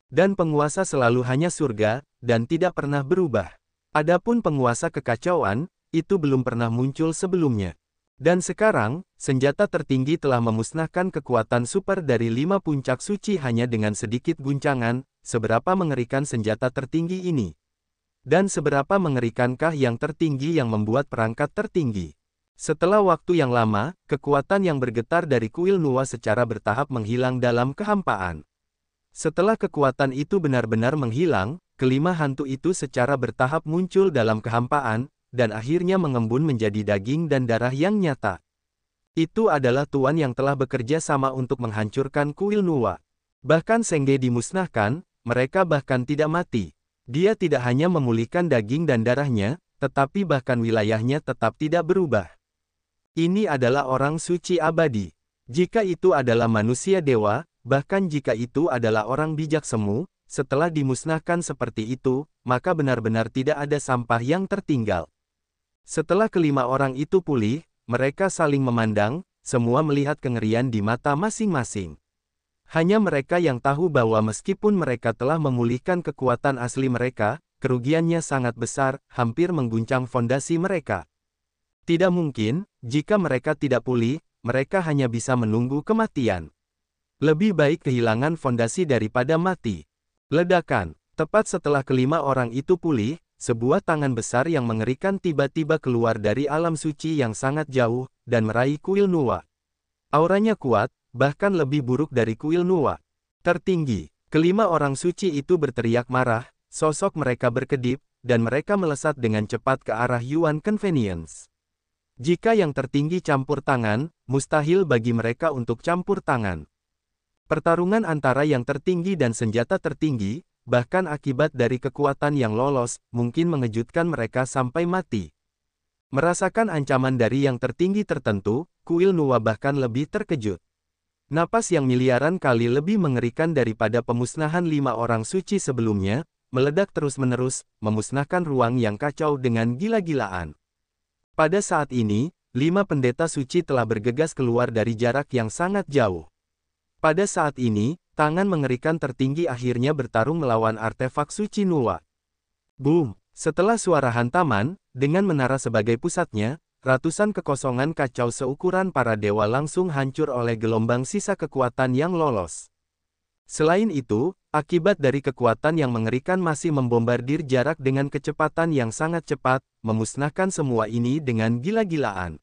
Dan penguasa selalu hanya surga, dan tidak pernah berubah. Adapun penguasa kekacauan, itu belum pernah muncul sebelumnya. Dan sekarang, senjata tertinggi telah memusnahkan kekuatan super dari 5 puncak suci hanya dengan sedikit guncangan. Seberapa mengerikan senjata tertinggi ini? Dan seberapa mengerikankah yang tertinggi yang membuat perangkat tertinggi? Setelah waktu yang lama, kekuatan yang bergetar dari kuil Nuwa secara bertahap menghilang dalam kehampaan. Setelah kekuatan itu benar-benar menghilang, kelima hantu itu secara bertahap muncul dalam kehampaan, dan akhirnya mengembun menjadi daging dan darah yang nyata. Itu adalah Tuan yang telah bekerja sama untuk menghancurkan kuil Nuwa. Bahkan Sengge dimusnahkan, mereka bahkan tidak mati. Dia tidak hanya memulihkan daging dan darahnya, tetapi bahkan wilayahnya tetap tidak berubah. Ini adalah orang suci abadi. Jika itu adalah manusia dewa, bahkan jika itu adalah orang bijak semu, setelah dimusnahkan seperti itu, maka benar-benar tidak ada sampah yang tertinggal. Setelah kelima orang itu pulih, mereka saling memandang, semua melihat kengerian di mata masing-masing. Hanya mereka yang tahu bahwa meskipun mereka telah memulihkan kekuatan asli mereka, kerugiannya sangat besar, hampir mengguncang fondasi mereka. Tidak mungkin, jika mereka tidak pulih, mereka hanya bisa menunggu kematian. Lebih baik kehilangan fondasi daripada mati. Ledakan, tepat setelah kelima orang itu pulih, sebuah tangan besar yang mengerikan tiba-tiba keluar dari alam suci yang sangat jauh, dan meraih kuil Nuwa. Auranya kuat, bahkan lebih buruk dari kuil Nuwa. Tertinggi. Kelima orang suci itu berteriak marah, sosok mereka berkedip, dan mereka melesat dengan cepat ke arah Yuan Convenience. Jika yang tertinggi campur tangan, mustahil bagi mereka untuk campur tangan. Pertarungan antara yang tertinggi dan senjata tertinggi, bahkan akibat dari kekuatan yang lolos, mungkin mengejutkan mereka sampai mati. Merasakan ancaman dari yang tertinggi tertentu, kuil Nuwa bahkan lebih terkejut. Napas yang miliaran kali lebih mengerikan daripada pemusnahan 5 orang suci sebelumnya, meledak terus-menerus, memusnahkan ruang yang kacau dengan gila-gilaan. Pada saat ini, 5 pendeta suci telah bergegas keluar dari jarak yang sangat jauh. Pada saat ini, tangan mengerikan tertinggi akhirnya bertarung melawan artefak suci Nuwa. Boom! Setelah suara hantaman, dengan menara sebagai pusatnya, ratusan kekosongan kacau seukuran para dewa langsung hancur oleh gelombang sisa kekuatan yang lolos. Selain itu, akibat dari kekuatan yang mengerikan masih membombardir jarak dengan kecepatan yang sangat cepat, memusnahkan semua ini dengan gila-gilaan.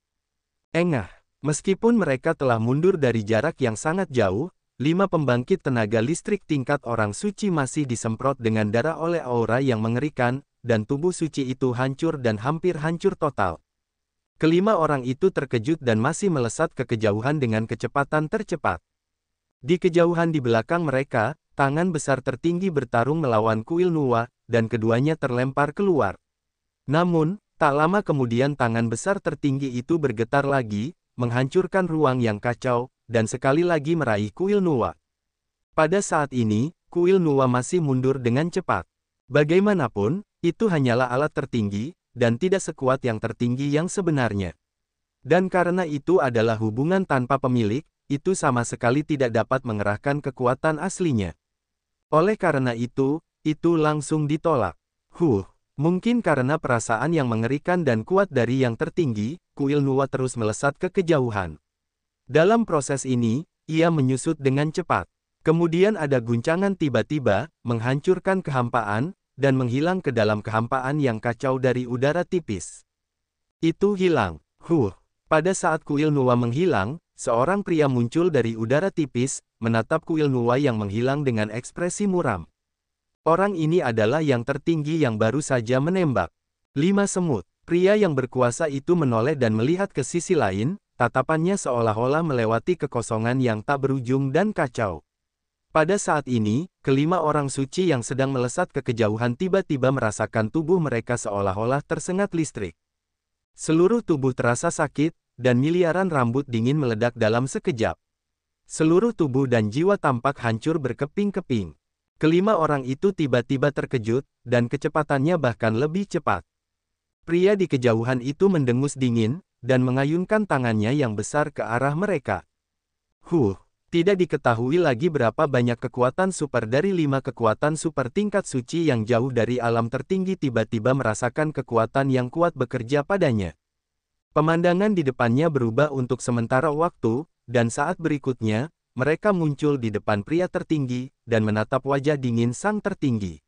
Engah, meskipun mereka telah mundur dari jarak yang sangat jauh, 5 pembangkit tenaga listrik tingkat orang suci masih disemprot dengan darah oleh aura yang mengerikan, dan tubuh suci itu hancur dan hampir hancur total. Kelima orang itu terkejut dan masih melesat ke kejauhan dengan kecepatan tercepat. Di kejauhan di belakang mereka, tangan besar tertinggi bertarung melawan kuil Nuwa, dan keduanya terlempar keluar. Namun, tak lama kemudian tangan besar tertinggi itu bergetar lagi, menghancurkan ruang yang kacau, dan sekali lagi meraih kuil Nuwa. Pada saat ini, kuil Nuwa masih mundur dengan cepat. Bagaimanapun, itu hanyalah alat tertinggi, dan tidak sekuat yang tertinggi yang sebenarnya. Dan karena itu adalah hubungan tanpa pemilik, itu sama sekali tidak dapat mengerahkan kekuatan aslinya. Oleh karena itu langsung ditolak. Mungkin karena perasaan yang mengerikan dan kuat dari yang tertinggi, kuil Nuwa terus melesat ke kejauhan. Dalam proses ini, ia menyusut dengan cepat. Kemudian ada guncangan tiba-tiba, menghancurkan kehampaan, dan menghilang ke dalam kehampaan yang kacau dari udara tipis. Itu hilang. Pada saat kuil Nuwa menghilang, seorang pria muncul dari udara tipis, menatap kuil Nuwa yang menghilang dengan ekspresi muram. Orang ini adalah yang tertinggi yang baru saja menembak. 5 semut. Pria yang berkuasa itu menoleh dan melihat ke sisi lain, tatapannya seolah-olah melewati kekosongan yang tak berujung dan kacau. Pada saat ini, kelima orang suci yang sedang melesat ke kejauhan tiba-tiba merasakan tubuh mereka seolah-olah tersengat listrik. Seluruh tubuh terasa sakit, dan miliaran rambut dingin meledak dalam sekejap. Seluruh tubuh dan jiwa tampak hancur berkeping-keping. Kelima orang itu tiba-tiba terkejut, dan kecepatannya bahkan lebih cepat. Pria di kejauhan itu mendengus dingin, dan mengayunkan tangannya yang besar ke arah mereka. Tidak diketahui lagi berapa banyak kekuatan super dari 5 kekuatan super tingkat suci yang jauh dari alam tertinggi tiba-tiba merasakan kekuatan yang kuat bekerja padanya. Pemandangan di depannya berubah untuk sementara waktu, dan saat berikutnya, mereka muncul di depan pria tertinggi, dan menatap wajah dingin sang tertinggi.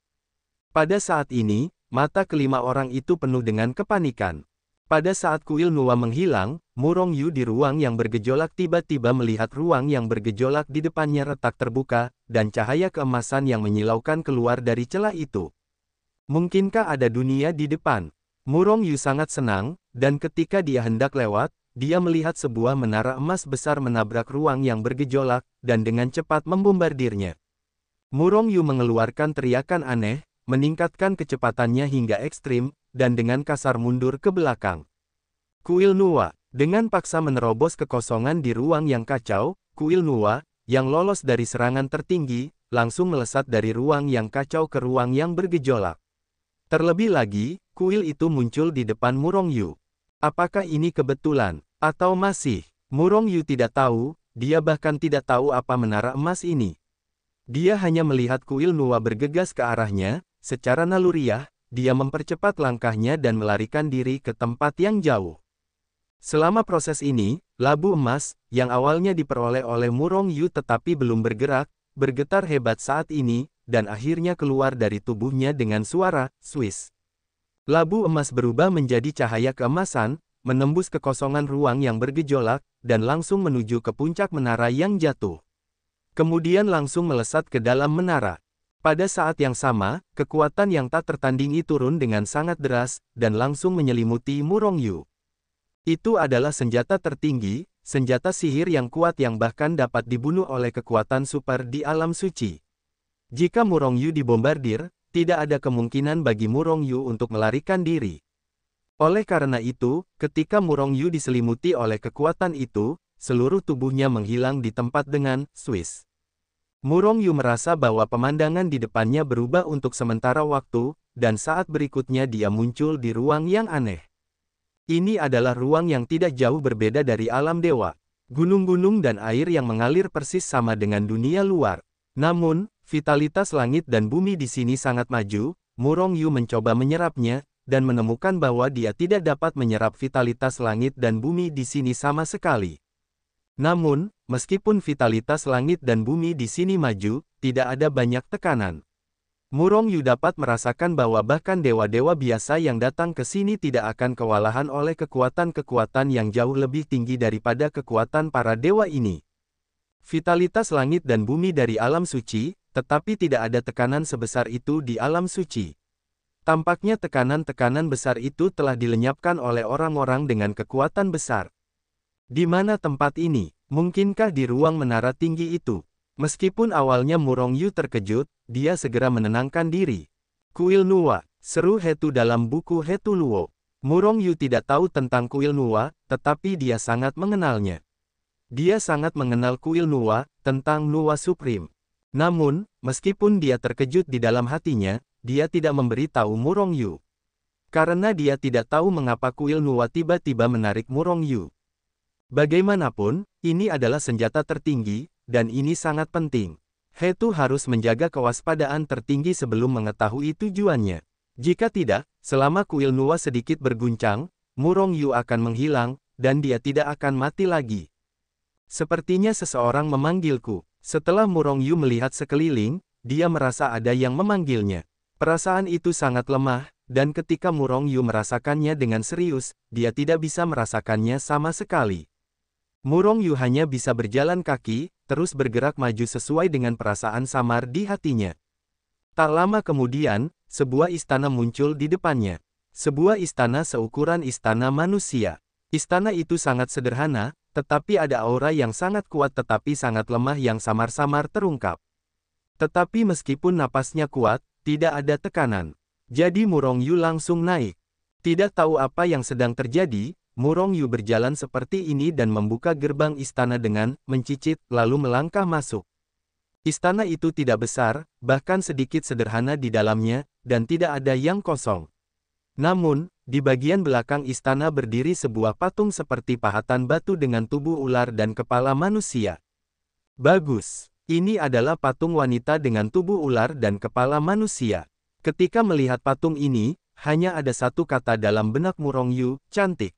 Pada saat ini, mata kelima orang itu penuh dengan kepanikan. Pada saat kuil Nuwa menghilang, Murong Yu di ruang yang bergejolak tiba-tiba melihat ruang yang bergejolak di depannya retak terbuka, dan cahaya keemasan yang menyilaukan keluar dari celah itu. Mungkinkah ada dunia di depan? Murong Yu sangat senang, dan ketika dia hendak lewat, dia melihat sebuah menara emas besar menabrak ruang yang bergejolak, dan dengan cepat membombardirnya. Murong Yu mengeluarkan teriakan aneh, meningkatkan kecepatannya hingga ekstrim, dan dengan kasar mundur ke belakang. Kuil Nuwa, dengan paksa menerobos kekosongan di ruang yang kacau, kuil Nuwa, yang lolos dari serangan tertinggi, langsung melesat dari ruang yang kacau ke ruang yang bergejolak. Terlebih lagi, kuil itu muncul di depan Murong Yu. Apakah ini kebetulan, atau masih? Murong Yu tidak tahu, dia bahkan tidak tahu apa menara emas ini. Dia hanya melihat kuil Nuwa bergegas ke arahnya, secara naluriah, dia mempercepat langkahnya dan melarikan diri ke tempat yang jauh. Selama proses ini, labu emas, yang awalnya diperoleh oleh Murong Yu tetapi belum bergerak, bergetar hebat saat ini, dan akhirnya keluar dari tubuhnya dengan suara, "Swish." Labu emas berubah menjadi cahaya keemasan, menembus kekosongan ruang yang bergejolak, dan langsung menuju ke puncak menara yang jatuh. Kemudian langsung melesat ke dalam menara. Pada saat yang sama, kekuatan yang tak tertandingi turun dengan sangat deras, dan langsung menyelimuti Murongyu. Itu adalah senjata tertinggi, senjata sihir yang kuat yang bahkan dapat dibunuh oleh kekuatan super di alam suci. Jika Murongyu dibombardir, tidak ada kemungkinan bagi Murongyu untuk melarikan diri. Oleh karena itu, ketika Murongyu diselimuti oleh kekuatan itu, seluruh tubuhnya menghilang di tempat dengan Swiss. Murongyu merasa bahwa pemandangan di depannya berubah untuk sementara waktu, dan saat berikutnya dia muncul di ruang yang aneh. Ini adalah ruang yang tidak jauh berbeda dari alam dewa. Gunung-gunung dan air yang mengalir persis sama dengan dunia luar. Namun, vitalitas langit dan bumi di sini sangat maju. Murongyu mencoba menyerapnya, dan menemukan bahwa dia tidak dapat menyerap vitalitas langit dan bumi di sini sama sekali. Namun, meskipun vitalitas langit dan bumi di sini maju, tidak ada banyak tekanan. Murongyu dapat merasakan bahwa bahkan dewa-dewa biasa yang datang ke sini tidak akan kewalahan oleh kekuatan-kekuatan yang jauh lebih tinggi daripada kekuatan para dewa ini. Vitalitas langit dan bumi dari alam suci, tetapi tidak ada tekanan sebesar itu di alam suci. Tampaknya tekanan-tekanan besar itu telah dilenyapkan oleh orang-orang dengan kekuatan besar. Di mana tempat ini? Mungkinkah di ruang menara tinggi itu? Meskipun awalnya Murongyu terkejut, dia segera menenangkan diri. Kuil Nuwa, seru Hetu dalam buku Hetu Luo. Murongyu tidak tahu tentang kuil Nuwa, tetapi dia sangat mengenalnya. Dia sangat mengenal kuil Nuwa, tentang Nuwa Supreme. Namun, meskipun dia terkejut di dalam hatinya, dia tidak memberitahu Murongyu. Karena dia tidak tahu mengapa kuil Nuwa tiba-tiba menarik Murongyu. Bagaimanapun, ini adalah senjata tertinggi, dan ini sangat penting. Hetu harus menjaga kewaspadaan tertinggi sebelum mengetahui tujuannya. Jika tidak, selama kuil Nuwa sedikit berguncang, Murongyu akan menghilang, dan dia tidak akan mati lagi. Sepertinya seseorang memanggilku. Setelah Murongyu melihat sekeliling, dia merasa ada yang memanggilnya. Perasaan itu sangat lemah, dan ketika Murongyu merasakannya dengan serius, dia tidak bisa merasakannya sama sekali. Murongyu hanya bisa berjalan kaki, terus bergerak maju sesuai dengan perasaan samar di hatinya. Tak lama kemudian, sebuah istana muncul di depannya. Sebuah istana seukuran istana manusia. Istana itu sangat sederhana, tetapi ada aura yang sangat kuat tetapi sangat lemah yang samar-samar terungkap. Tetapi meskipun napasnya kuat, tidak ada tekanan. Jadi Murongyu langsung naik. Tidak tahu apa yang sedang terjadi, Murongyu berjalan seperti ini dan membuka gerbang istana dengan mencicit, lalu melangkah masuk. Istana itu tidak besar, bahkan sedikit sederhana di dalamnya, dan tidak ada yang kosong. Namun, di bagian belakang istana berdiri sebuah patung seperti pahatan batu dengan tubuh ular dan kepala manusia. Bagus. Ini adalah patung wanita dengan tubuh ular dan kepala manusia. Ketika melihat patung ini, hanya ada satu kata dalam benak Murongyu, cantik.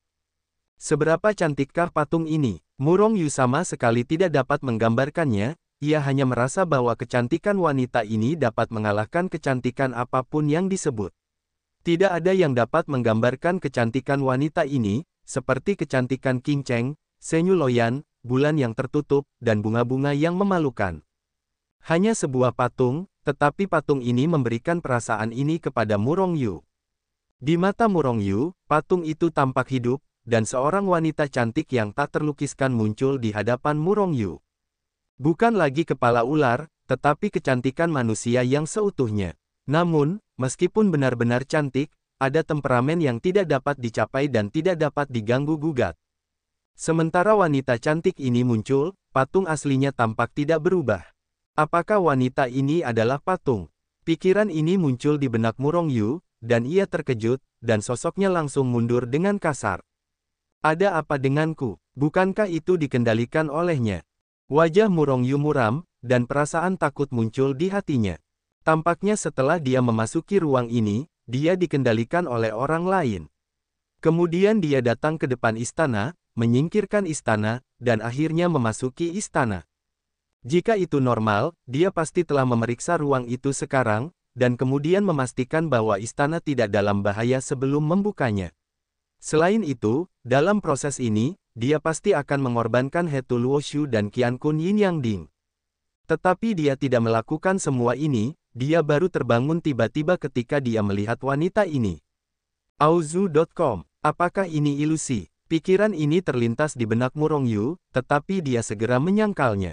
Seberapa cantikkah patung ini? Murongyu sama sekali tidak dapat menggambarkannya, ia hanya merasa bahwa kecantikan wanita ini dapat mengalahkan kecantikan apapun yang disebut. Tidak ada yang dapat menggambarkan kecantikan wanita ini, seperti kecantikan King Cheng, Senyu Loyan, bulan yang tertutup, dan bunga-bunga yang memalukan. Hanya sebuah patung, tetapi patung ini memberikan perasaan ini kepada Murongyu. Di mata Murongyu, patung itu tampak hidup, dan seorang wanita cantik yang tak terlukiskan muncul di hadapan Murongyu. Bukan lagi kepala ular, tetapi kecantikan manusia yang seutuhnya. Namun, meskipun benar-benar cantik, ada temperamen yang tidak dapat dicapai dan tidak dapat diganggu-gugat. Sementara wanita cantik ini muncul, patung aslinya tampak tidak berubah. Apakah wanita ini adalah patung? Pikiran ini muncul di benak Murongyu, dan ia terkejut, dan sosoknya langsung mundur dengan kasar. Ada apa denganku? Bukankah itu dikendalikan olehnya? Wajah Murongyu muram, dan perasaan takut muncul di hatinya. Tampaknya setelah dia memasuki ruang ini, dia dikendalikan oleh orang lain. Kemudian dia datang ke depan istana, menyingkirkan istana, dan akhirnya memasuki istana. Jika itu normal, dia pasti telah memeriksa ruang itu sekarang, dan kemudian memastikan bahwa istana tidak dalam bahaya sebelum membukanya. Selain itu, dalam proses ini, dia pasti akan mengorbankan Hetu Luoshu dan Qian Kun Yin Yang Ding. Tetapi dia tidak melakukan semua ini, dia baru terbangun tiba-tiba ketika dia melihat wanita ini. Auzu.com. Apakah ini ilusi? Pikiran ini terlintas di benak Murong Yu, tetapi dia segera menyangkalnya.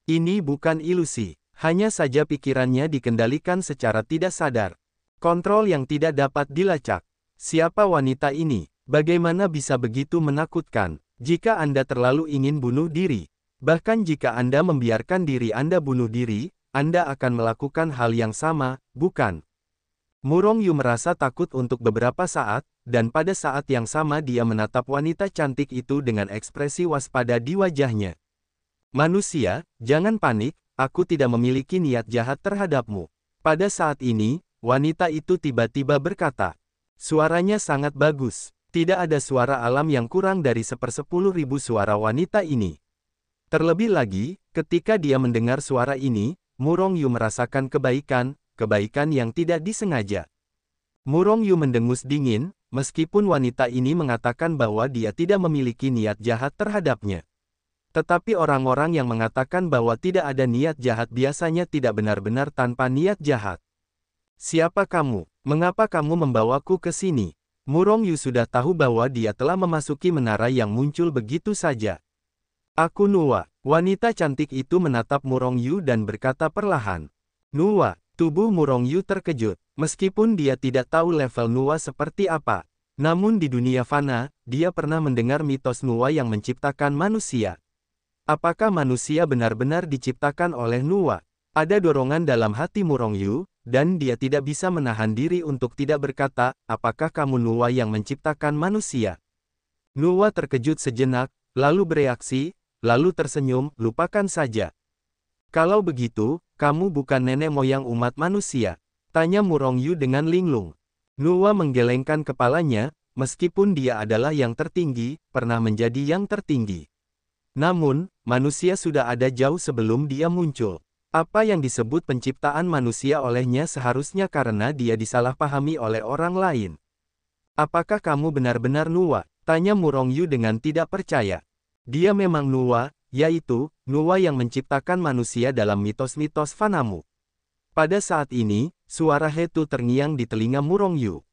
Ini bukan ilusi, hanya saja pikirannya dikendalikan secara tidak sadar. Kontrol yang tidak dapat dilacak. Siapa wanita ini? Bagaimana bisa begitu menakutkan? Jika Anda terlalu ingin bunuh diri, bahkan jika Anda membiarkan diri Anda bunuh diri, Anda akan melakukan hal yang sama, bukan? Murong Yu merasa takut untuk beberapa saat, dan pada saat yang sama dia menatap wanita cantik itu dengan ekspresi waspada di wajahnya. Manusia, jangan panik, aku tidak memiliki niat jahat terhadapmu. Pada saat ini, wanita itu tiba-tiba berkata. Suaranya sangat bagus. Tidak ada suara alam yang kurang dari 1/10.000 suara wanita ini. Terlebih lagi, ketika dia mendengar suara ini, Murong Yu merasakan kebaikan yang tidak disengaja. Murong Yu mendengus dingin, meskipun wanita ini mengatakan bahwa dia tidak memiliki niat jahat terhadapnya. Tetapi orang-orang yang mengatakan bahwa tidak ada niat jahat biasanya tidak benar-benar tanpa niat jahat. Siapa kamu? Mengapa kamu membawaku ke sini? Murong Yu sudah tahu bahwa dia telah memasuki menara yang muncul begitu saja. Aku Nuwa. Wanita cantik itu menatap Murong Yu dan berkata perlahan. Nuwa. Tubuh Murong Yu terkejut, meskipun dia tidak tahu level Nuwa seperti apa. Namun di dunia fana, dia pernah mendengar mitos Nuwa yang menciptakan manusia. Apakah manusia benar-benar diciptakan oleh Nuwa? Ada dorongan dalam hati Murong Yu, dan dia tidak bisa menahan diri untuk tidak berkata, apakah kamu Nuwa yang menciptakan manusia? Nuwa terkejut sejenak, lalu bereaksi, lalu tersenyum, lupakan saja. Kalau begitu, kamu bukan nenek moyang umat manusia? Tanya Murong Yu dengan linglung. Nuwa menggelengkan kepalanya, meskipun dia adalah yang tertinggi, pernah menjadi yang tertinggi. Namun, manusia sudah ada jauh sebelum dia muncul. Apa yang disebut penciptaan manusia olehnya seharusnya karena dia disalahpahami oleh orang lain. Apakah kamu benar-benar Nuwa? Tanya Murong Yu dengan tidak percaya. Dia memang Nuwa, yaitu, Nuwa yang menciptakan manusia dalam mitos-mitos fanamu. Pada saat ini, suara Hetu terngiang di telinga Murong Yu.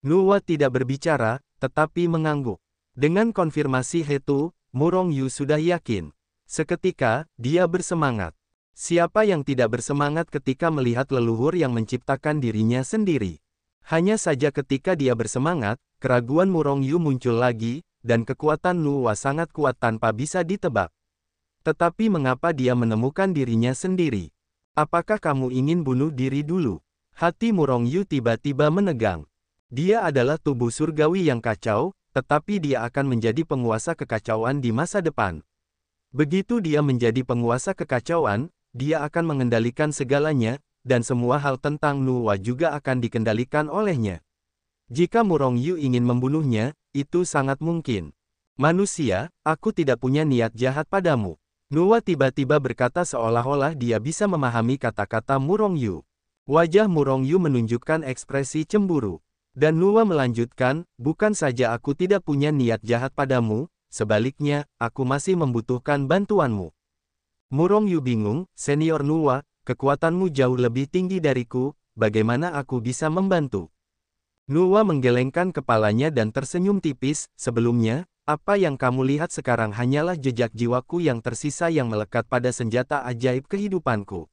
Nuwa tidak berbicara, tetapi mengangguk. Dengan konfirmasi Hetu, Murong Yu sudah yakin. Seketika, dia bersemangat. Siapa yang tidak bersemangat ketika melihat leluhur yang menciptakan dirinya sendiri? Hanya saja ketika dia bersemangat, keraguan Murong Yu muncul lagi, dan kekuatan Nuwa sangat kuat tanpa bisa ditebak. Tetapi mengapa dia menemukan dirinya sendiri? Apakah kamu ingin bunuh diri dulu? Hati Murong Yu tiba-tiba menegang. Dia adalah tubuh surgawi yang kacau, tetapi dia akan menjadi penguasa kekacauan di masa depan. Begitu dia menjadi penguasa kekacauan, dia akan mengendalikan segalanya, dan semua hal tentang Nuwa juga akan dikendalikan olehnya. Jika Murong Yu ingin membunuhnya, itu sangat mungkin. Manusia, aku tidak punya niat jahat padamu. Nuwa tiba-tiba berkata seolah-olah dia bisa memahami kata-kata Murong Yu. Wajah Murong Yu menunjukkan ekspresi cemburu. Dan Nuwa melanjutkan, bukan saja aku tidak punya niat jahat padamu, sebaliknya, aku masih membutuhkan bantuanmu. Murong Yu bingung, senior Nuwa, kekuatanmu jauh lebih tinggi dariku, bagaimana aku bisa membantu? Nuwa menggelengkan kepalanya dan tersenyum tipis, sebelumnya, apa yang kamu lihat sekarang hanyalah jejak jiwaku yang tersisa yang melekat pada senjata ajaib kehidupanku.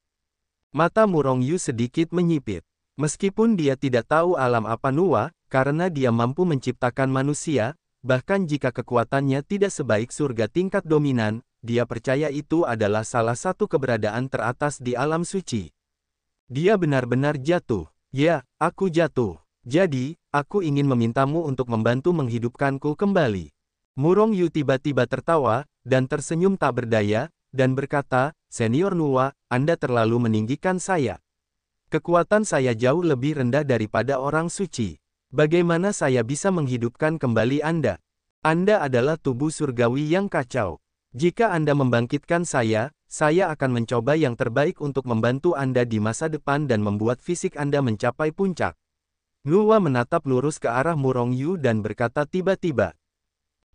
Mata Murong Yu sedikit menyipit. Meskipun dia tidak tahu alam apa Nuwa, karena dia mampu menciptakan manusia, bahkan jika kekuatannya tidak sebaik surga tingkat dominan, dia percaya itu adalah salah satu keberadaan teratas di alam suci. Dia benar-benar jatuh. Ya, aku jatuh. Jadi, aku ingin memintamu untuk membantu menghidupkanku kembali. Murong Yu tiba-tiba tertawa, dan tersenyum tak berdaya, dan berkata, Senior Nuwa, Anda terlalu meninggikan saya. Kekuatan saya jauh lebih rendah daripada orang suci. Bagaimana saya bisa menghidupkan kembali Anda? Anda adalah tubuh surgawi yang kacau. Jika Anda membangkitkan saya akan mencoba yang terbaik untuk membantu Anda di masa depan dan membuat fisik Anda mencapai puncak. Nuwa menatap lurus ke arah Murongyu dan berkata tiba-tiba.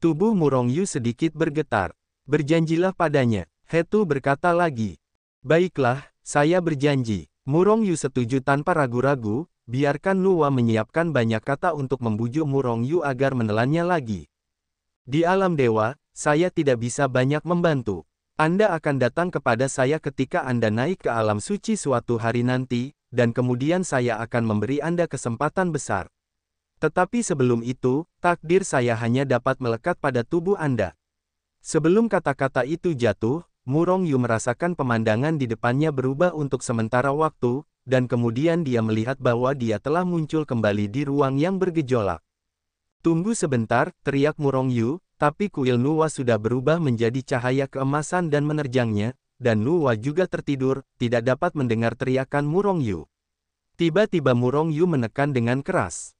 Tubuh Murongyu sedikit bergetar. Berjanjilah padanya. Hetu berkata lagi. Baiklah, saya berjanji. Murongyu setuju tanpa ragu-ragu, biarkan Nuwa menyiapkan banyak kata untuk membujuk Murongyu agar menelannya lagi. Di alam dewa, saya tidak bisa banyak membantu. Anda akan datang kepada saya ketika Anda naik ke alam suci suatu hari nanti, dan kemudian saya akan memberi Anda kesempatan besar. Tetapi sebelum itu, takdir saya hanya dapat melekat pada tubuh Anda. Sebelum kata-kata itu jatuh, Murongyu merasakan pemandangan di depannya berubah untuk sementara waktu, dan kemudian dia melihat bahwa dia telah muncul kembali di ruang yang bergejolak. Tunggu sebentar, teriak Murongyu, tapi kuil Nuwa sudah berubah menjadi cahaya keemasan dan menerjangnya, dan Nuwa juga tertidur, tidak dapat mendengar teriakan Murongyu. Tiba-tiba Murongyu menekan dengan keras.